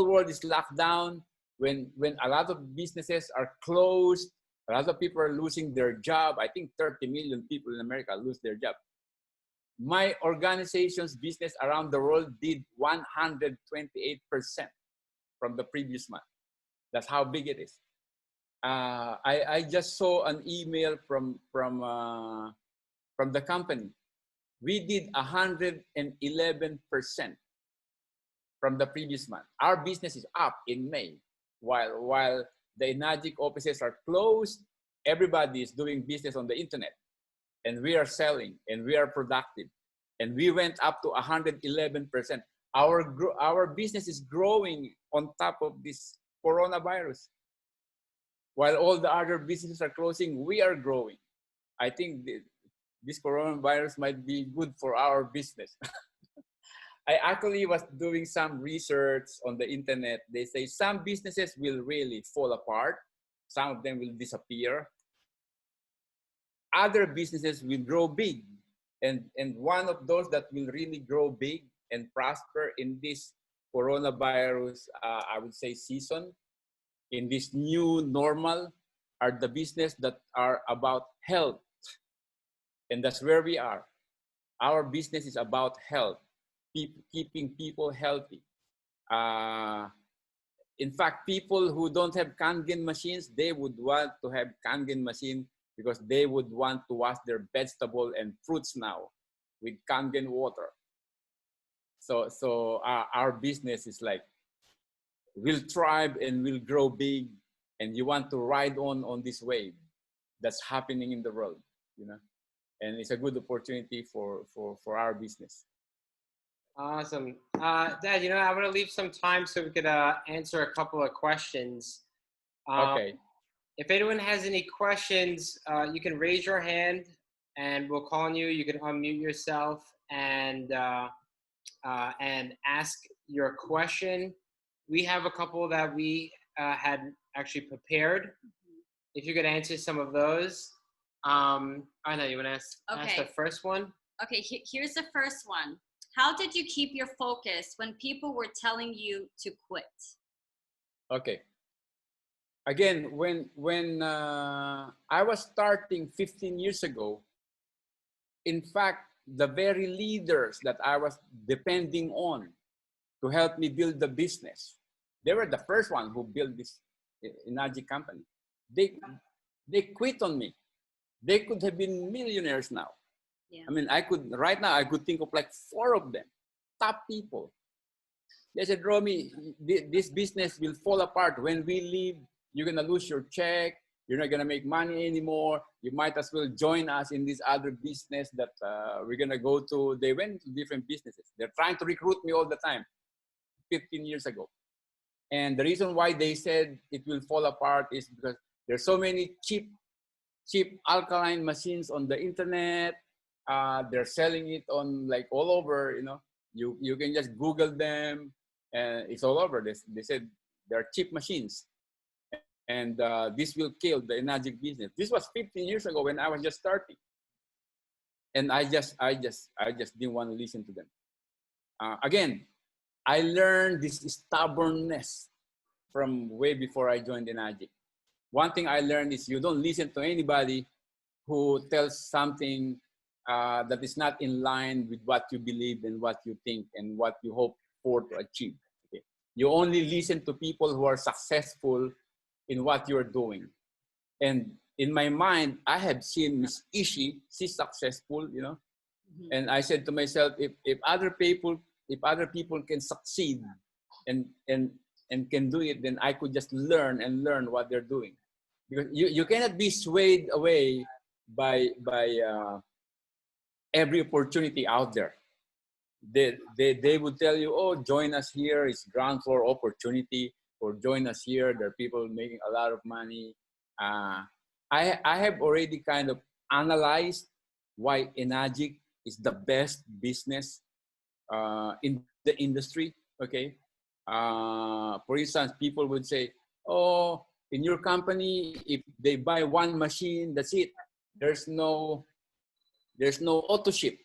world is locked down, when a lot of businesses are closed, a lot of people are losing their job. I think 30 million people in America lose their job. My organization's business around the world did 128% from the previous month. That's how big it is. I just saw an email from the company. We did 111% from the previous month. Our business is up in May, while the Enagic offices are closed. Everybody is doing business on the internet, and we are selling, and we are productive, and we went up to 111%. Our business is growing on top of this coronavirus. While all the other businesses are closing, we are growing. I think this coronavirus might be good for our business. I actually was doing some research on the internet. They say some businesses will really fall apart. Some of them will disappear. Other businesses will grow big. And one of those that will really grow big and prosper in this coronavirus, I would say, season, in this new normal, are the business that are about health. And that's where we are. Our business is about health, keeping people healthy. In fact, people who don't have Kangen machines, they would want to have Kangen machine because they would want to wash their vegetable and fruits now with Kangen water. So our business is like, we'll thrive and we'll grow big, and you want to ride on this wave that's happening in the world, you know, and it's a good opportunity for our business. Awesome. Dad, you know, I want to leave some time so we could answer a couple of questions. Okay. If anyone has any questions, you can raise your hand and we'll call on you. You can unmute yourself and ask your question. We have a couple that we had actually prepared. If you could answer some of those. I know you want to ask the first one? Okay, here's the first one. How did you keep your focus when people were telling you to quit? Okay. Again, when I was starting 15 years ago, in fact, the very leaders that I was depending on to help me build the business, they were the first one who built this Enagic company. They quit on me. They could have been millionaires now. Yeah. I mean, right now I could think of like 4 of them, top people. They said, Romi, this business will fall apart. When we leave, you're gonna lose your check. You're not gonna make money anymore. You might as well join us in this other business that we're gonna go to. They went to different businesses. They're trying to recruit me all the time, 15 years ago. And the reason why they said it will fall apart is because there's so many cheap alkaline machines on the internet. They're selling it on like all over, you know. You can just Google them and it's all over. They said they're cheap machines. And this will kill the Enagic business. This was 15 years ago when I was just starting. And I just didn't want to listen to them. Again, I learned this stubbornness from way before I joined Enagic. One thing I learned is you don't listen to anybody who tells something that is not in line with what you believe and what you think and what you hope for to achieve. Okay? You only listen to people who are successful in what you're doing. And in my mind, I have seen Miss Ishi, she's successful, you know. Mm-hmm. And I said to myself, if other people can succeed and can do it, then I could just learn what they're doing. Because you cannot be swayed away by every opportunity out there. They would tell you, oh, join us here, it's ground floor opportunity, or join us here, there are people making a lot of money. I have already kind of analyzed why Enagic is the best business in the industry, okay? For instance, people would say, oh, in your company, if they buy one machine, that's it. There's no auto ship.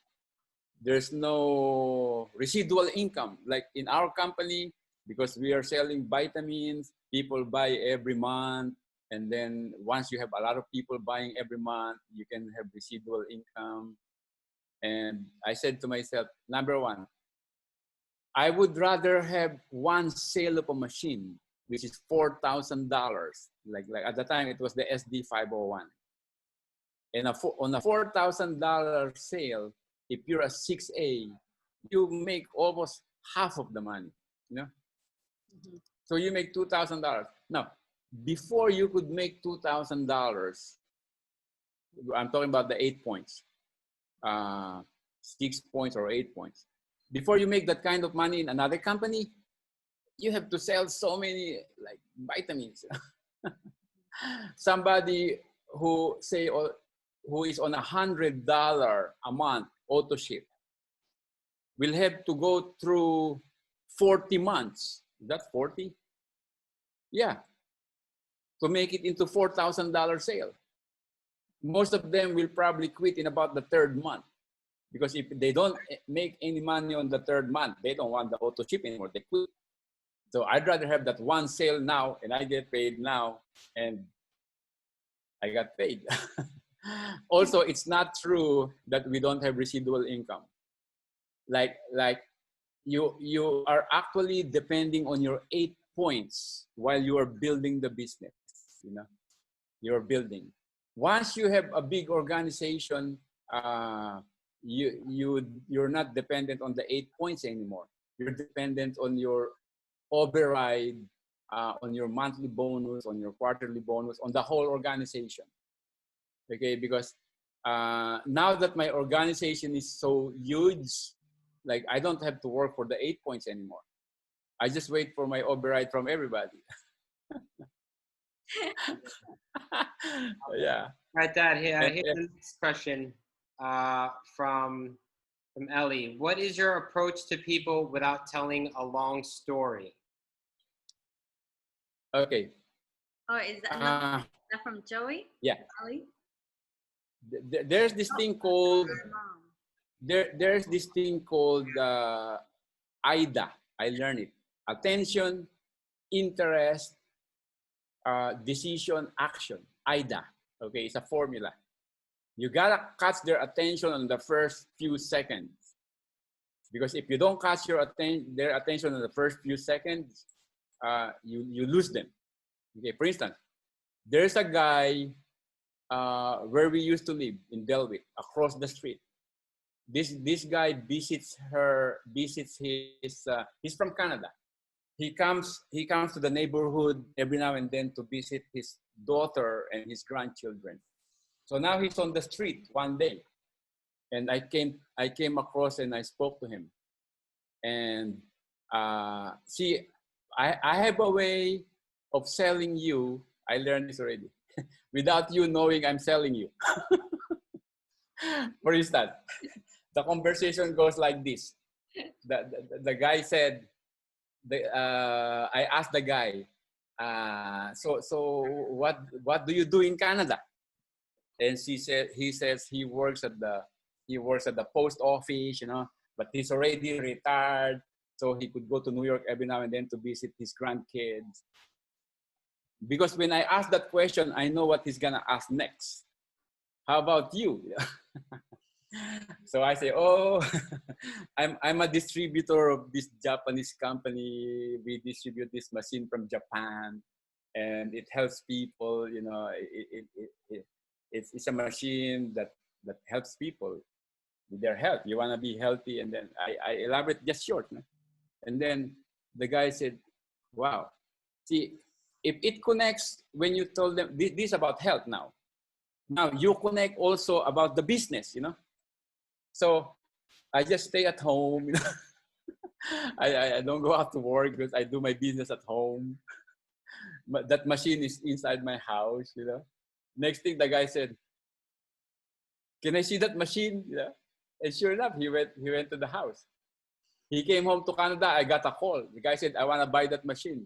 There's no residual income. Like in our company, because we are selling vitamins, people buy every month. And then once you have a lot of people buying every month, you can have residual income. And I said to myself, number one, I would rather have one sale of a machine, which is $4,000. Like at the time, it was the SD501. And on a $4,000 sale, if you're a 6A, you make almost half of the money, you know? Mm-hmm. So you make $2,000. Now, before you could make $2,000, I'm talking about the 8 points, 6 points or 8 points. Before you make that kind of money in another company, you have to sell so many like vitamins. Somebody who is on $100 a month auto ship will have to go through 40 months. Is that 40? Yeah. To make it into $4,000 sale. Most of them will probably quit in about the third month. Because if they don't make any money on the third month, they don't want the auto ship anymore. They quit. So I'd rather have that one sale now and I get paid now and I got paid. Also, it's not true that we don't have residual income. Like you are actually depending on your 8 points while you are building the business. You know, you're building. Once you have a big organization, you're not dependent on the 8 points anymore. You're dependent on your override, on your monthly bonus, on your quarterly bonus, on the whole organization. Okay, because now that my organization is so huge, like I don't have to work for the 8 points anymore. I just wait for my override from everybody. Yeah. Right, Dad. Here's the next question from Ellie. What is your approach to people without telling a long story? Okay. Oh, is that from Joey? Yeah. Ellie? There's this thing called there's this thing called AIDA. I learned it. Attention, interest, decision, action. AIDA. Okay, it's a formula. You gotta catch their attention on the first few seconds. Because if you don't catch their attention in the first few seconds, you lose them. Okay, for instance, there's a guy where we used to live in Delwick, across the street. This guy visits his. He's from Canada. He comes to the neighborhood every now and then to visit his daughter and his grandchildren. So now he's on the street one day, and I came across and I spoke to him. And see, I have a way of selling you. I learned this already, without you knowing I'm selling you. For instance, the conversation goes like this. The guy said, I asked the guy, so what do you do in Canada? And he says he works at the post office, you know, but he's already retired, so he could go to New York every now and then to visit his grandkids. Because when I ask that question, I know what he's gonna ask next. How about you? So I say, oh, I'm a distributor of this Japanese company. We distribute this machine from Japan, and it helps people. You know, it's a machine that helps people with their health. You want to be healthy, and then I elaborate just short. No? And then the guy said, wow, see, if it connects when you told them this about health now. Now you connect also about the business, you know. So I just stay at home. You know? I don't go out to work because I do my business at home. But that machine is inside my house, you know. Next thing the guy said, can I see that machine? You know? And sure enough, he went to the house. He came home to Canada. I got a call. The guy said, I want to buy that machine.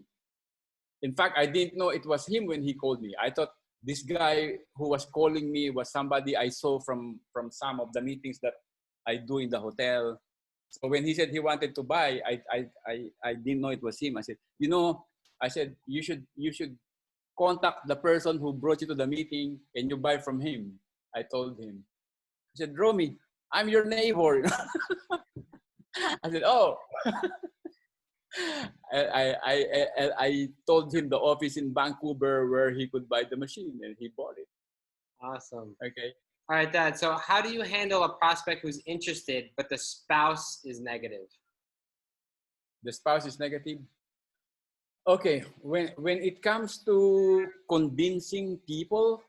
In fact, I didn't know it was him when he called me. I thought this guy who was calling me was somebody I saw from some of the meetings that I do in the hotel. So when he said he wanted to buy, I didn't know it was him. I said, you know, I said, you should contact the person who brought you to the meeting and you buy from him. I told him. He said, Romi, I'm your neighbor. I said, oh. I told him the office in Vancouver where he could buy the machine, and he bought it. Awesome. Okay. All right, Dad. So how do you handle a prospect who's interested, but the spouse is negative? The spouse is negative. Okay. When it comes to convincing people,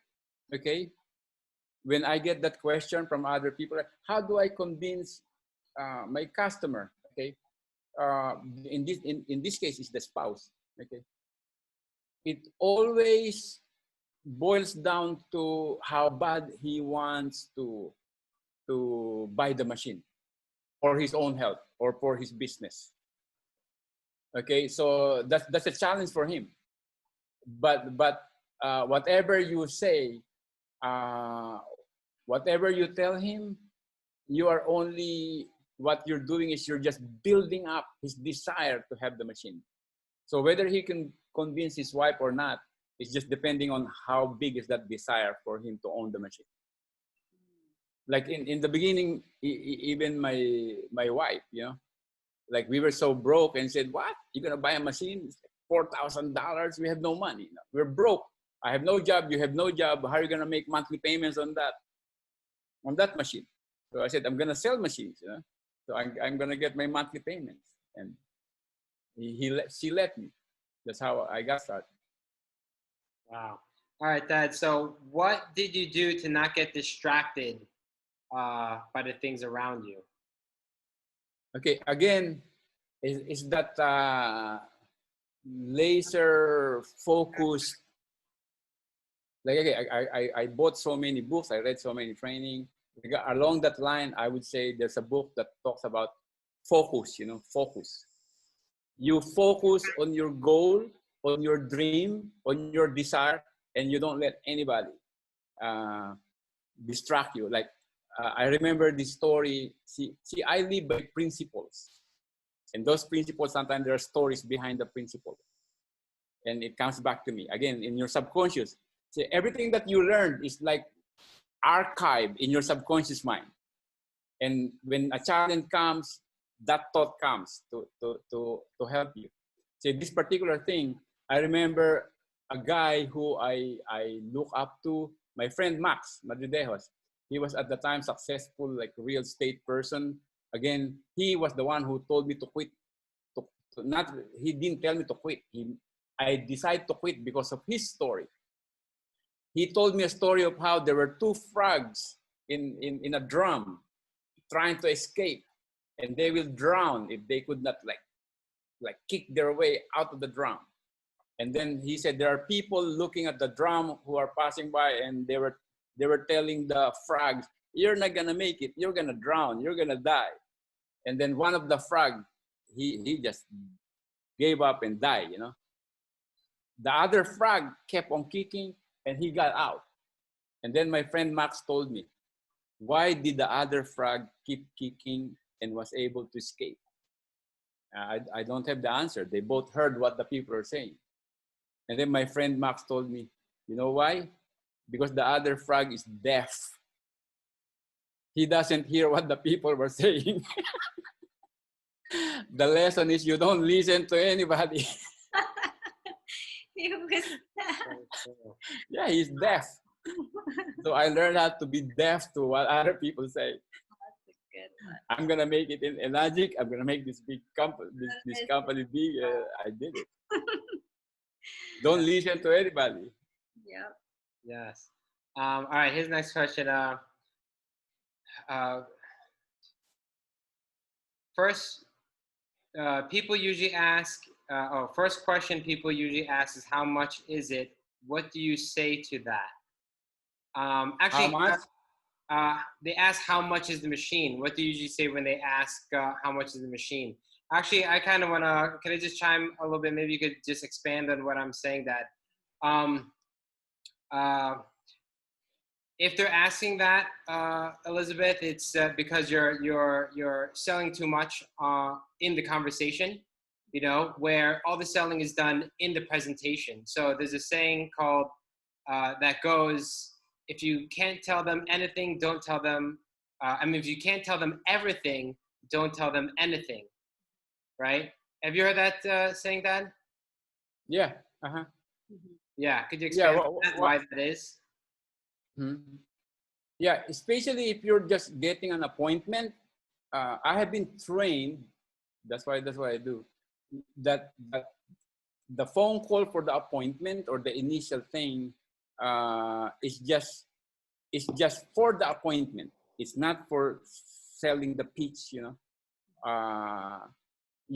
okay, when I get that question from other people, how do I convince my customer? Okay. In this case, it's the spouse. Okay. It always boils down to how bad he wants to buy the machine for his own health or for his business. Okay, so that's a challenge for him. But whatever you say, whatever you tell him, you are only, what you're doing is you're just building up his desire to have the machine. So whether he can convince his wife or not, it's just depending on how big is that desire for him to own the machine. Like in the beginning, even my wife, you know, like we were so broke and said, what? You're going to buy a machine? It's like $4,000. We have no money. No, we're broke. I have no job. You have no job. How are you going to make monthly payments on that machine? So I said, I'm going to sell machines, you know? So I'm going to get my monthly payments. And she let me. That's how I got started. Wow. All right, Dad. So what did you do to not get distracted by the things around you? Okay, again, is that laser focused. Like, okay, I bought so many books, I read so many training. Along that line, I would say there's a book that talks about focus, you know, focus. You focus on your goal, on your dream, on your desire, and you don't let anybody distract you. Like, I remember this story. See, I live by principles. And those principles, sometimes there are stories behind the principle. And it comes back to me. Again, in your subconscious. See, everything that you learned is like archived in your subconscious mind. And when a challenge comes, that thought comes to help you. See, this particular thing, I remember a guy who I look up to, my friend Max Madridejos. He was at the time successful, like real estate person. Again, he was the one who told me to quit. He didn't tell me to quit. I decided to quit because of his story. He told me a story of how there were two frogs in a drum trying to escape, and they will drown if they could not like kick their way out of the drum. And then he said there are people looking at the drum who are passing by, and they were telling the frogs, you're not gonna make it, you're gonna drown, you're gonna die. And then one of the frog, he just gave up and died, you know. The other frog kept on kicking and he got out. And then my friend Max told me, why did the other frog keep kicking and was able to escape? I don't have the answer. They both heard what the people are saying. And then my friend Max told me, you know why? Because the other frog is deaf he doesn't hear what the people were saying. The lesson is you don't listen to anybody. He was Yeah, he's deaf. So I learned how to be deaf to what other people say. That's a good one. I'm gonna make it in Enagic. I'm gonna make this big company, this That company big. I did it. Don't Yeah. listen to anybody. Yep. Yes. All right. Here's the next question. First, people usually ask. First question people usually ask is how much is it? What do you say to that? Actually, How much? they ask how much is the machine. What do you usually say when they ask how much is the machine? Actually, I kind of want to, can I just chime a little bit? Maybe you could just expand on what I'm saying that. If they're asking that, Elizabeth, it's because you're selling too much in the conversation, you know, where all the selling is done in the presentation. So there's a saying called that goes, if you can't tell them anything, don't tell them. If you can't tell them everything, don't tell them anything, right? Have you heard that saying, Dan? Yeah. Uh-huh. Yeah, could you Yeah. expand on that, why that is? Yeah, especially if you're just getting an appointment. I have been trained. That's why I do that. The phone call for the appointment or the initial thing is just for the appointment. It's not for selling the pitch. You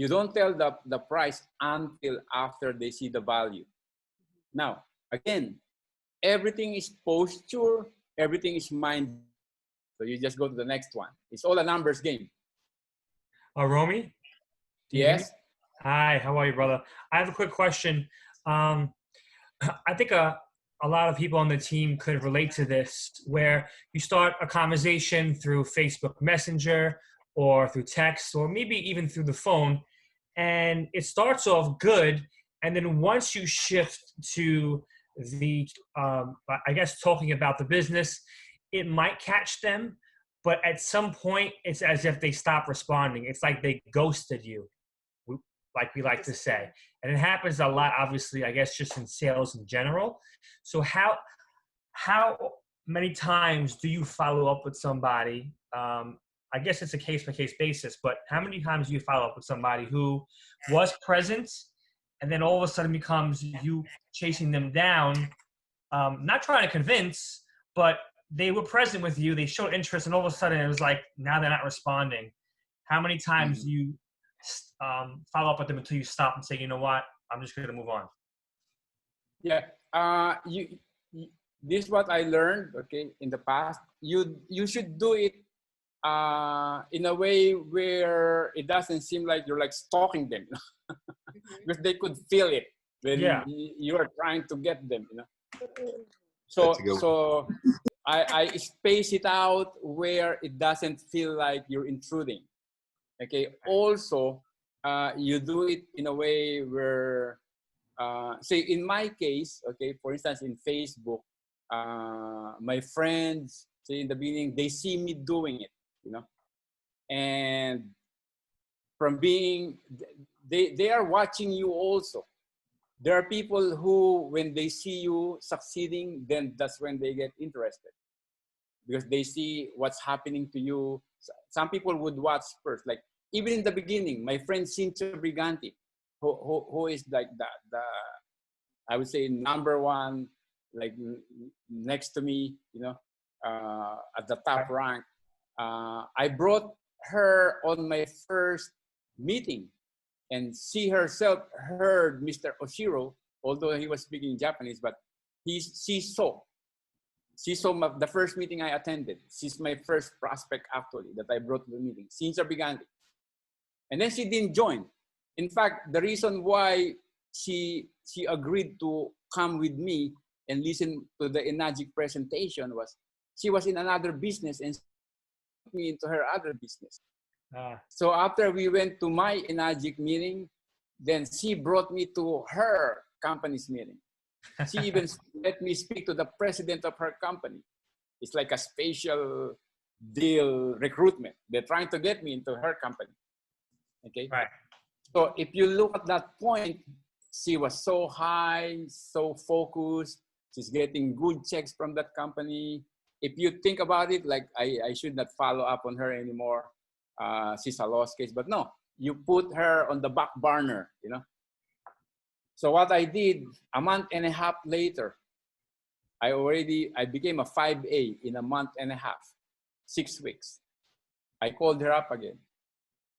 don't tell the price until after they see the value. Now, again, everything is posture, everything is mind. So you just go to the next one. It's all a numbers game. Romi? Do you hear me? Yes. Hi, how are you, brother? I have a quick question. I think a lot of people on the team could relate to this, where you start a conversation through Facebook Messenger or through text or maybe even through the phone, and it starts off good, and then once you shift to the, I guess, talking about the business, it might catch them, but at some point, it's as if they stop responding. It's like they ghosted you, like we like to say. And it happens a lot, obviously, I guess, just in sales in general. So how many times do you follow up with somebody? I guess it's a case-by-case basis, but how many times do you follow up with somebody who was present and then all of a sudden becomes you chasing them down, not trying to convince, but they were present with you, they showed interest, and all of a sudden it was like, now they're not responding. How many times do you follow up with them until you stop and say, you know what, I'm just going to move on? Yeah. This is what I learned, okay, in the past. You should do it in a way where it doesn't seem like you're like stalking them, because they could feel it when you are trying to get them, So I space it out where it doesn't feel like you're intruding. Okay. Also, you do it in a way where, say in my case, okay, for instance, in Facebook, my friends, say in the beginning, they see me doing it, and from being, they are watching you also. There are people who, when they see you succeeding, then that's when they get interested, because they see what's happening to you. Some people would watch first, like even in the beginning, my friend Cynthia Briganti, who is like the I would say number one, like next to me, at the top rank. I brought her on my first meeting, and she herself heard Mr. Oshiro, although he was speaking Japanese, but she saw the first meeting I attended. She's my first prospect, actually, that I brought to the meeting, Cynthia Briganti. And then she didn't join. In fact, the reason why she agreed to come with me and listen to the Enagic presentation was she was in another business and put me into her other business. So after we went to my Enagic meeting, then she brought me to her company's meeting. She even let me speak to the president of her company. It's like a spatial deal recruitment. They're trying to get me into her company. Okay. Right. So if you look at that point, she was so high, so focused. She's getting good checks from that company. If you think about it, like I should not follow up on her anymore. She's a lost case, but no, you put her on the back burner, you know. So what I did, a month and a half later, I became a 5A in a month and a half, 6 weeks. I called her up again.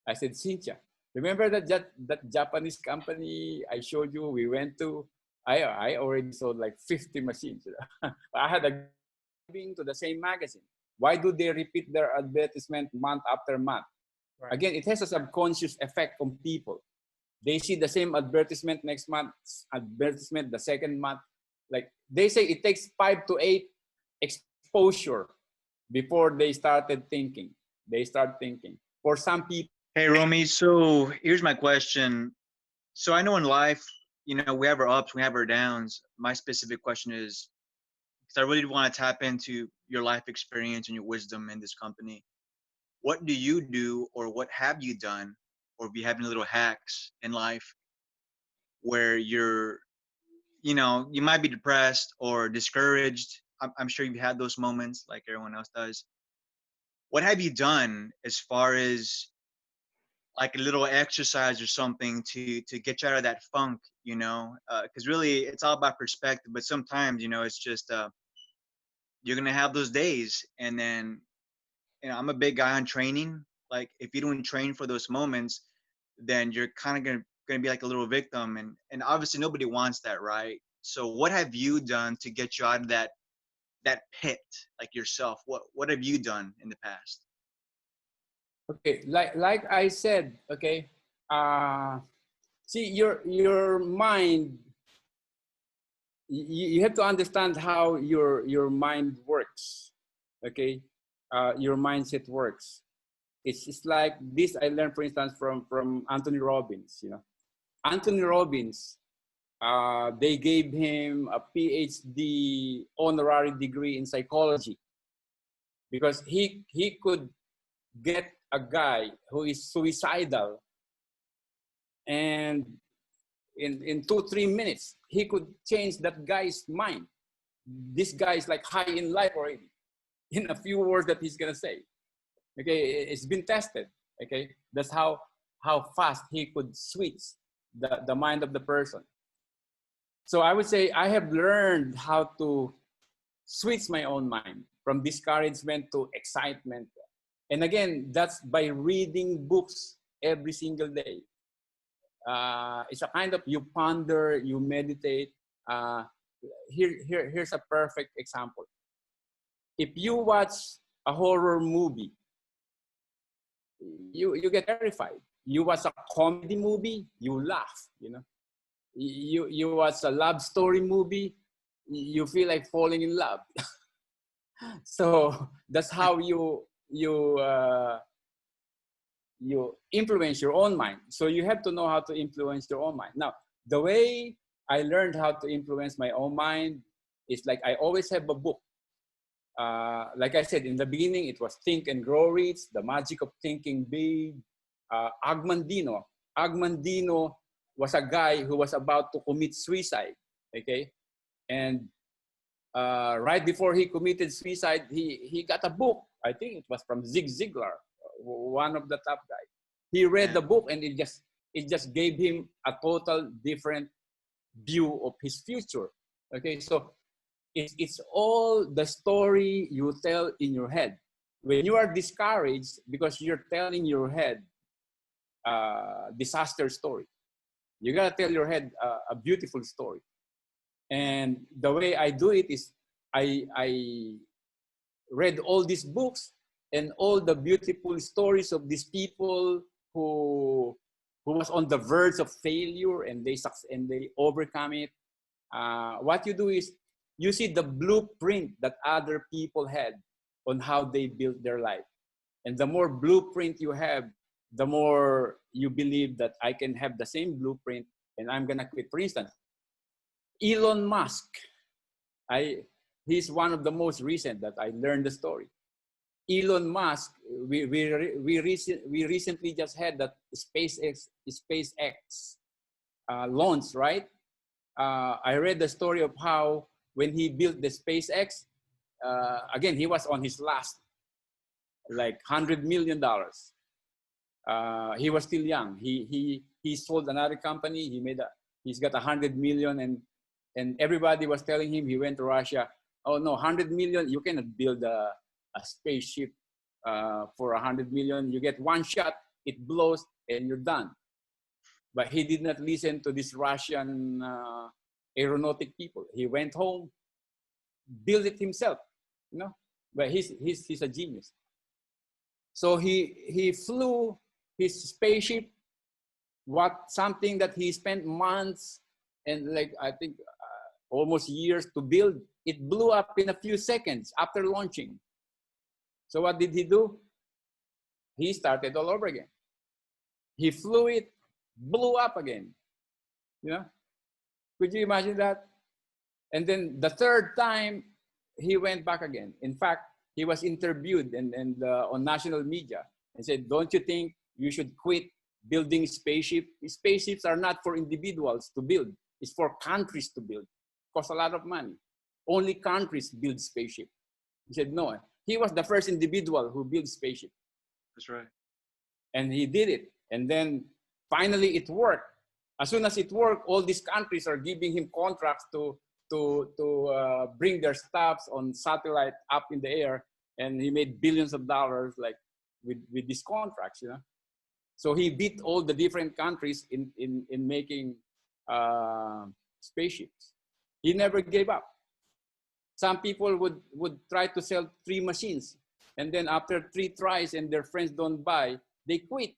I said, Cynthia, remember that Japanese company I showed you we went to? I already sold like 50 machines. I had a being to the same magazine. Why do they repeat their advertisement month after month? Right. Again, it has a subconscious effect on people. They see the same advertisement next month, advertisement the second month. Like they say, it takes 5 to 8 exposure before they started thinking. They start thinking. For some people. Hey, Romy. So here's my question. So I know in life, you know, we have our ups, we have our downs. My specific question is, because I really want to tap into your life experience and your wisdom in this company. What do you do, or what have you done, or if you have any little hacks in life where you're, you know, you might be depressed or discouraged. I'm sure you've had those moments like everyone else does. What have you done as far as like a little exercise or something to get you out of that funk, you know? Because really it's all about perspective, but sometimes, you know, it's just you're gonna have those days. And then, you know, I'm a big guy on training. Like if you don't train for those moments, then you're kind of gonna be like a little victim, and obviously nobody wants that, right? So what have you done to get you out of that pit, like yourself? What have you done in the past? Okay, like I said, okay, see your mind. You have to understand how your mind works. Okay, your mindset works. It's like this. I learned, for instance, from Anthony Robbins. You know, Anthony Robbins. They gave him a PhD honorary degree in psychology because he could get a guy who is suicidal, and in 2-3 minutes he could change that guy's mind. This guy is like high in life already in a few words that he's gonna say. Okay, it's been tested. Okay, that's how fast he could switch the mind of the person. So I would say I have learned how to switch my own mind from discouragement to excitement. And again, that's by reading books every single day. It's a kind of, you ponder, you meditate. Here's a perfect example. If you watch a horror movie, you get terrified. You watch a comedy movie, you laugh, you know. You watch a love story movie, you feel like falling in love. So that's how you influence your own mind. So you have to know how to influence your own mind. Now, the way I learned how to influence my own mind is like I always have a book. Like I said in the beginning, it was Think and Grow Rich, The Magic of Thinking Big. Agmandino was a guy who was about to commit suicide. Okay, and right before he committed suicide, he got a book. I think it was from Zig Ziglar, one of the top guys. He read the book, and it just gave him a total different view of his future. Okay, so it's all the story you tell in your head. When you are discouraged, because you're telling your head disaster story, you gotta tell your head a beautiful story. And the way I do it is I read all these books and all the beautiful stories of these people who was on the verge of failure, and they overcome it. What you do is you see the blueprint that other people had on how they built their life. And the more blueprint you have, the more you believe that I can have the same blueprint and I'm gonna quit. For instance, Elon Musk, he's one of the most recent that I learned the story. Elon Musk, we recently just had that SpaceX launch, right? I read the story of how when he built the SpaceX, again, he was on his last, like $100 million. He was still young. He sold another company. He's got 100 million, and everybody was telling him, he went to Russia. Oh no, 100 million, you cannot build a spaceship for 100 million. You get one shot, it blows, and you're done. But he did not listen to this Russian aeronautic people. He went home, built it himself, you know. But he's a genius. So he flew his spaceship, something that he spent months and like I think almost years to build. It blew up in a few seconds after launching. So what did he do? He started all over again. He flew it, blew up again. You know? Could you imagine that? And then the third time, he went back again. In fact, he was interviewed and on national media and said, don't you think you should quit building spaceships? Spaceships are not for individuals to build. It's for countries to build. It costs a lot of money. Only countries build spaceships. He said, no. He was the first individual who built spaceship. That's right. And he did it. And then finally it worked. As soon as it worked, all these countries are giving him contracts to bring their stuffs on satellite up in the air. And he made billions of dollars like with these contracts, you know. So he beat all the different countries in making spaceships. He never gave up. Some people would try to sell 3 machines. And then after 3 tries and their friends don't buy, they quit.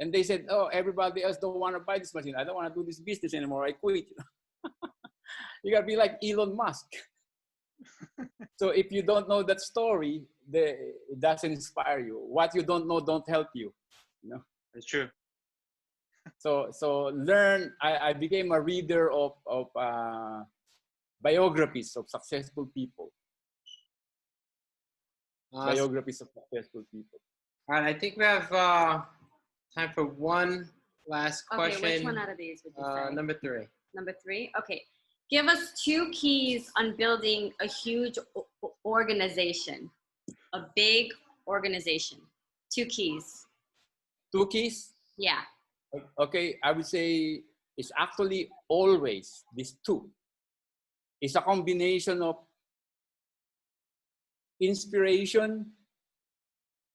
And they said, oh, everybody else don't want to buy this machine. I don't want to do this business anymore. I quit. You got to be like Elon Musk. So if you don't know that story, it doesn't inspire you. What you don't know don't help you. You know? That's true. So learn. I became a reader of biographies of successful people. Biographies of successful people. All right, I think we have time for one last question. Okay, which one out of these would you say? Number 3. Number 3? Okay. Give us 2 keys on building a huge organization, a big organization. 2 keys. 2 keys? Yeah. Okay, I would say it's actually always these 2. It's a combination of inspiration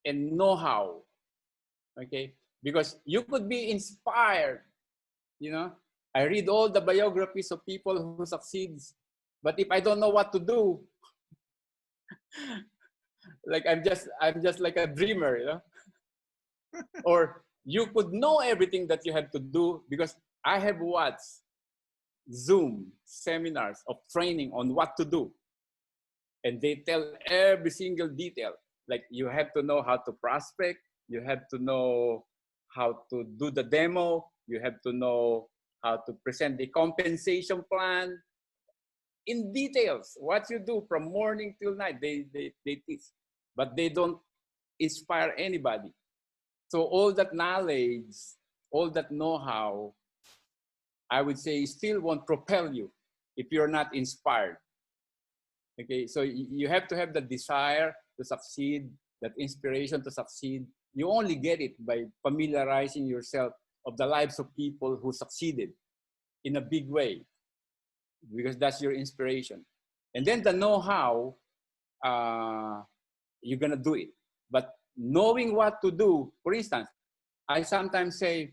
and know-how. Okay, because you could be inspired, you know. I read all the biographies of people who succeeds, but if I don't know what to do, like I'm just like a dreamer, you know. Or you could know everything that you have to do, because I have watched Zoom seminars of training on what to do, and they tell every single detail. Like you have to know how to prospect, you have to know how to do the demo, you have to know how to present the compensation plan in details. What you do from morning till night, they teach, but they don't inspire anybody. So all that knowledge, all that know-how, I would say still won't propel you if you're not inspired. Okay, so you have to have the desire to succeed, that inspiration to succeed. You only get it by familiarizing yourself of the lives of people who succeeded in a big way, because that's your inspiration. And then the know-how, you're gonna do it. But knowing what to do, for instance, I sometimes say,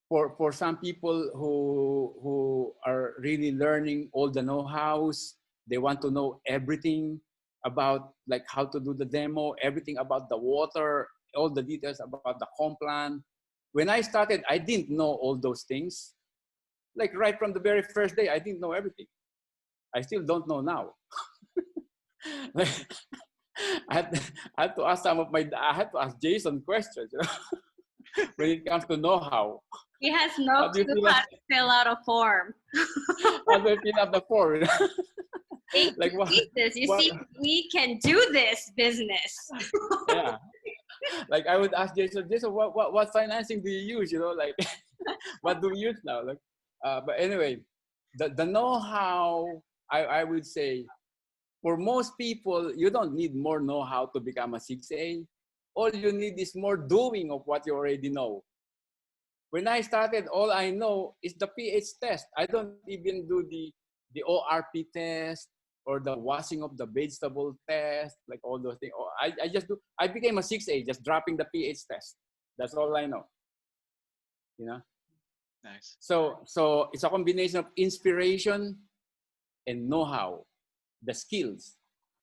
for some people who are really learning all the know-hows, they want to know everything about like how to do the demo, everything about the water, all the details about the comp plan. When I started, I didn't know all those things. Like right from the very first day, I didn't know everything. I still don't know now. Like, I had to ask I had to ask Jason questions, you know, when it comes to know-how. He has no clue how to fill out a form. How do I fill out the form? You know? Like what? Jesus, you what- see, we can do this business. Yeah. Like I would ask Jason, what financing do you use? You know, like what do we use now? Like, but anyway, the know-how, I would say, for most people, you don't need more know-how to become a 6A. All you need is more doing of what you already know. When I started, all I know is the pH test. I don't even do the ORP test or the washing of the vegetable test, like all those things. I just do, I became a 6A, just dropping the pH test. That's all I know, you know? Nice. So it's a combination of inspiration and know-how, the skills,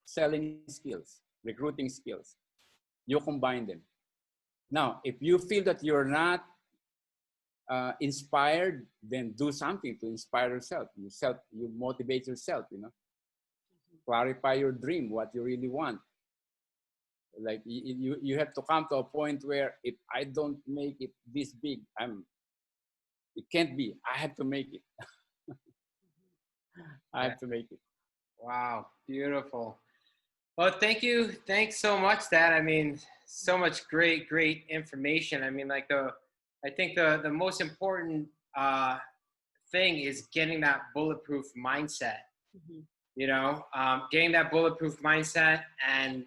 selling skills, recruiting skills. You combine them. Now, if you feel that you're not inspired, then do something to inspire yourself. You motivate yourself, you know. Clarify your dream, what you really want. Like you have to come to a point where if I don't make it this big, it can't be. I have to make it. I have to make it. Wow, beautiful. Well, thank you. Thanks so much, Dad. I mean, so much great information. I mean, like I think the most important thing is getting that bulletproof mindset. You know, getting that bulletproof mindset and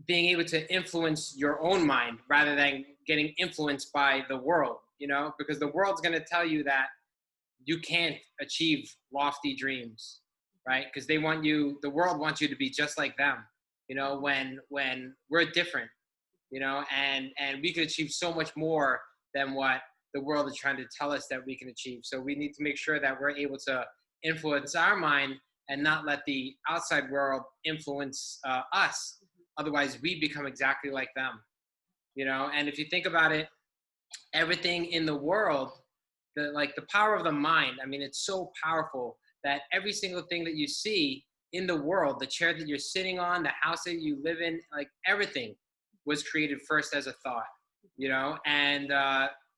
being able to influence your own mind rather than getting influenced by the world. You know, because the world's going to tell you that you can't achieve lofty dreams, right? Because the world wants you to be just like them, you know, when we're different, you know, and we can achieve so much more than what the world is trying to tell us that we can achieve. So we need to make sure that we're able to influence our mind and not let the outside world influence us. Otherwise, we become exactly like them, you know. And if you think about it, everything in the world, the power of the mind, I mean, it's so powerful that every single thing that you see in the world, the chair that you're sitting on, the house that you live in, like everything was created first as a thought, you know. And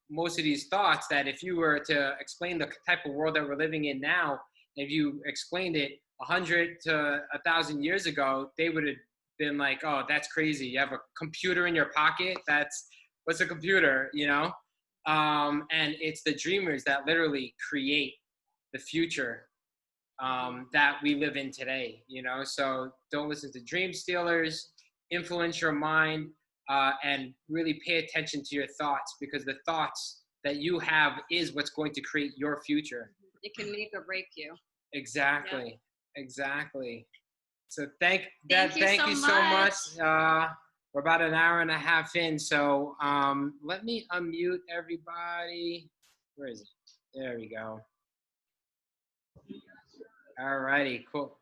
most of these thoughts, that if you were to explain the type of world that we're living in now, if you explained it 100 to 1,000 years ago, they would have been like, oh, that's crazy. You have a computer in your pocket? What's a computer, you know? And it's the dreamers that literally create the future that we live in today, you know? So don't listen to dream stealers, influence your mind, and really pay attention to your thoughts, because the thoughts that you have is what's going to create your future. It can make or break you. Exactly. Yeah. Exactly. So thank you so much. We're about an hour and a half in, so let me unmute everybody. Where is it? There we go. All righty, cool.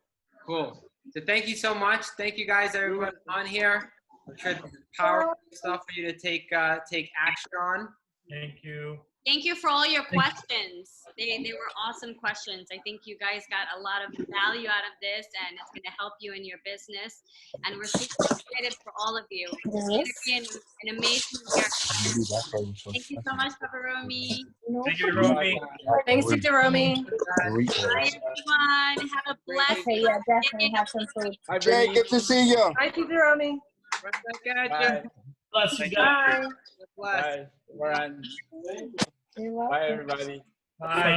So thank you so much. Thank you guys, everyone on here. I'm sure this is powerful stuff for you to take action on. Thank you. Thank you for all your questions. They were awesome questions. I think you guys got a lot of value out of this, and it's going to help you in your business. And we're super excited for all of you. It's going to be an amazing year. Thank you so much, Papa Romi. Thank you, Romi. Thanks, Tita Romi. Bye, everyone. Have a blessed Okay, yeah, definitely have some food. Jay, good to see you. Bye, Tita Romi. Right back at you. Bless you guys. Bye. Bye. Bye, everybody. Bye.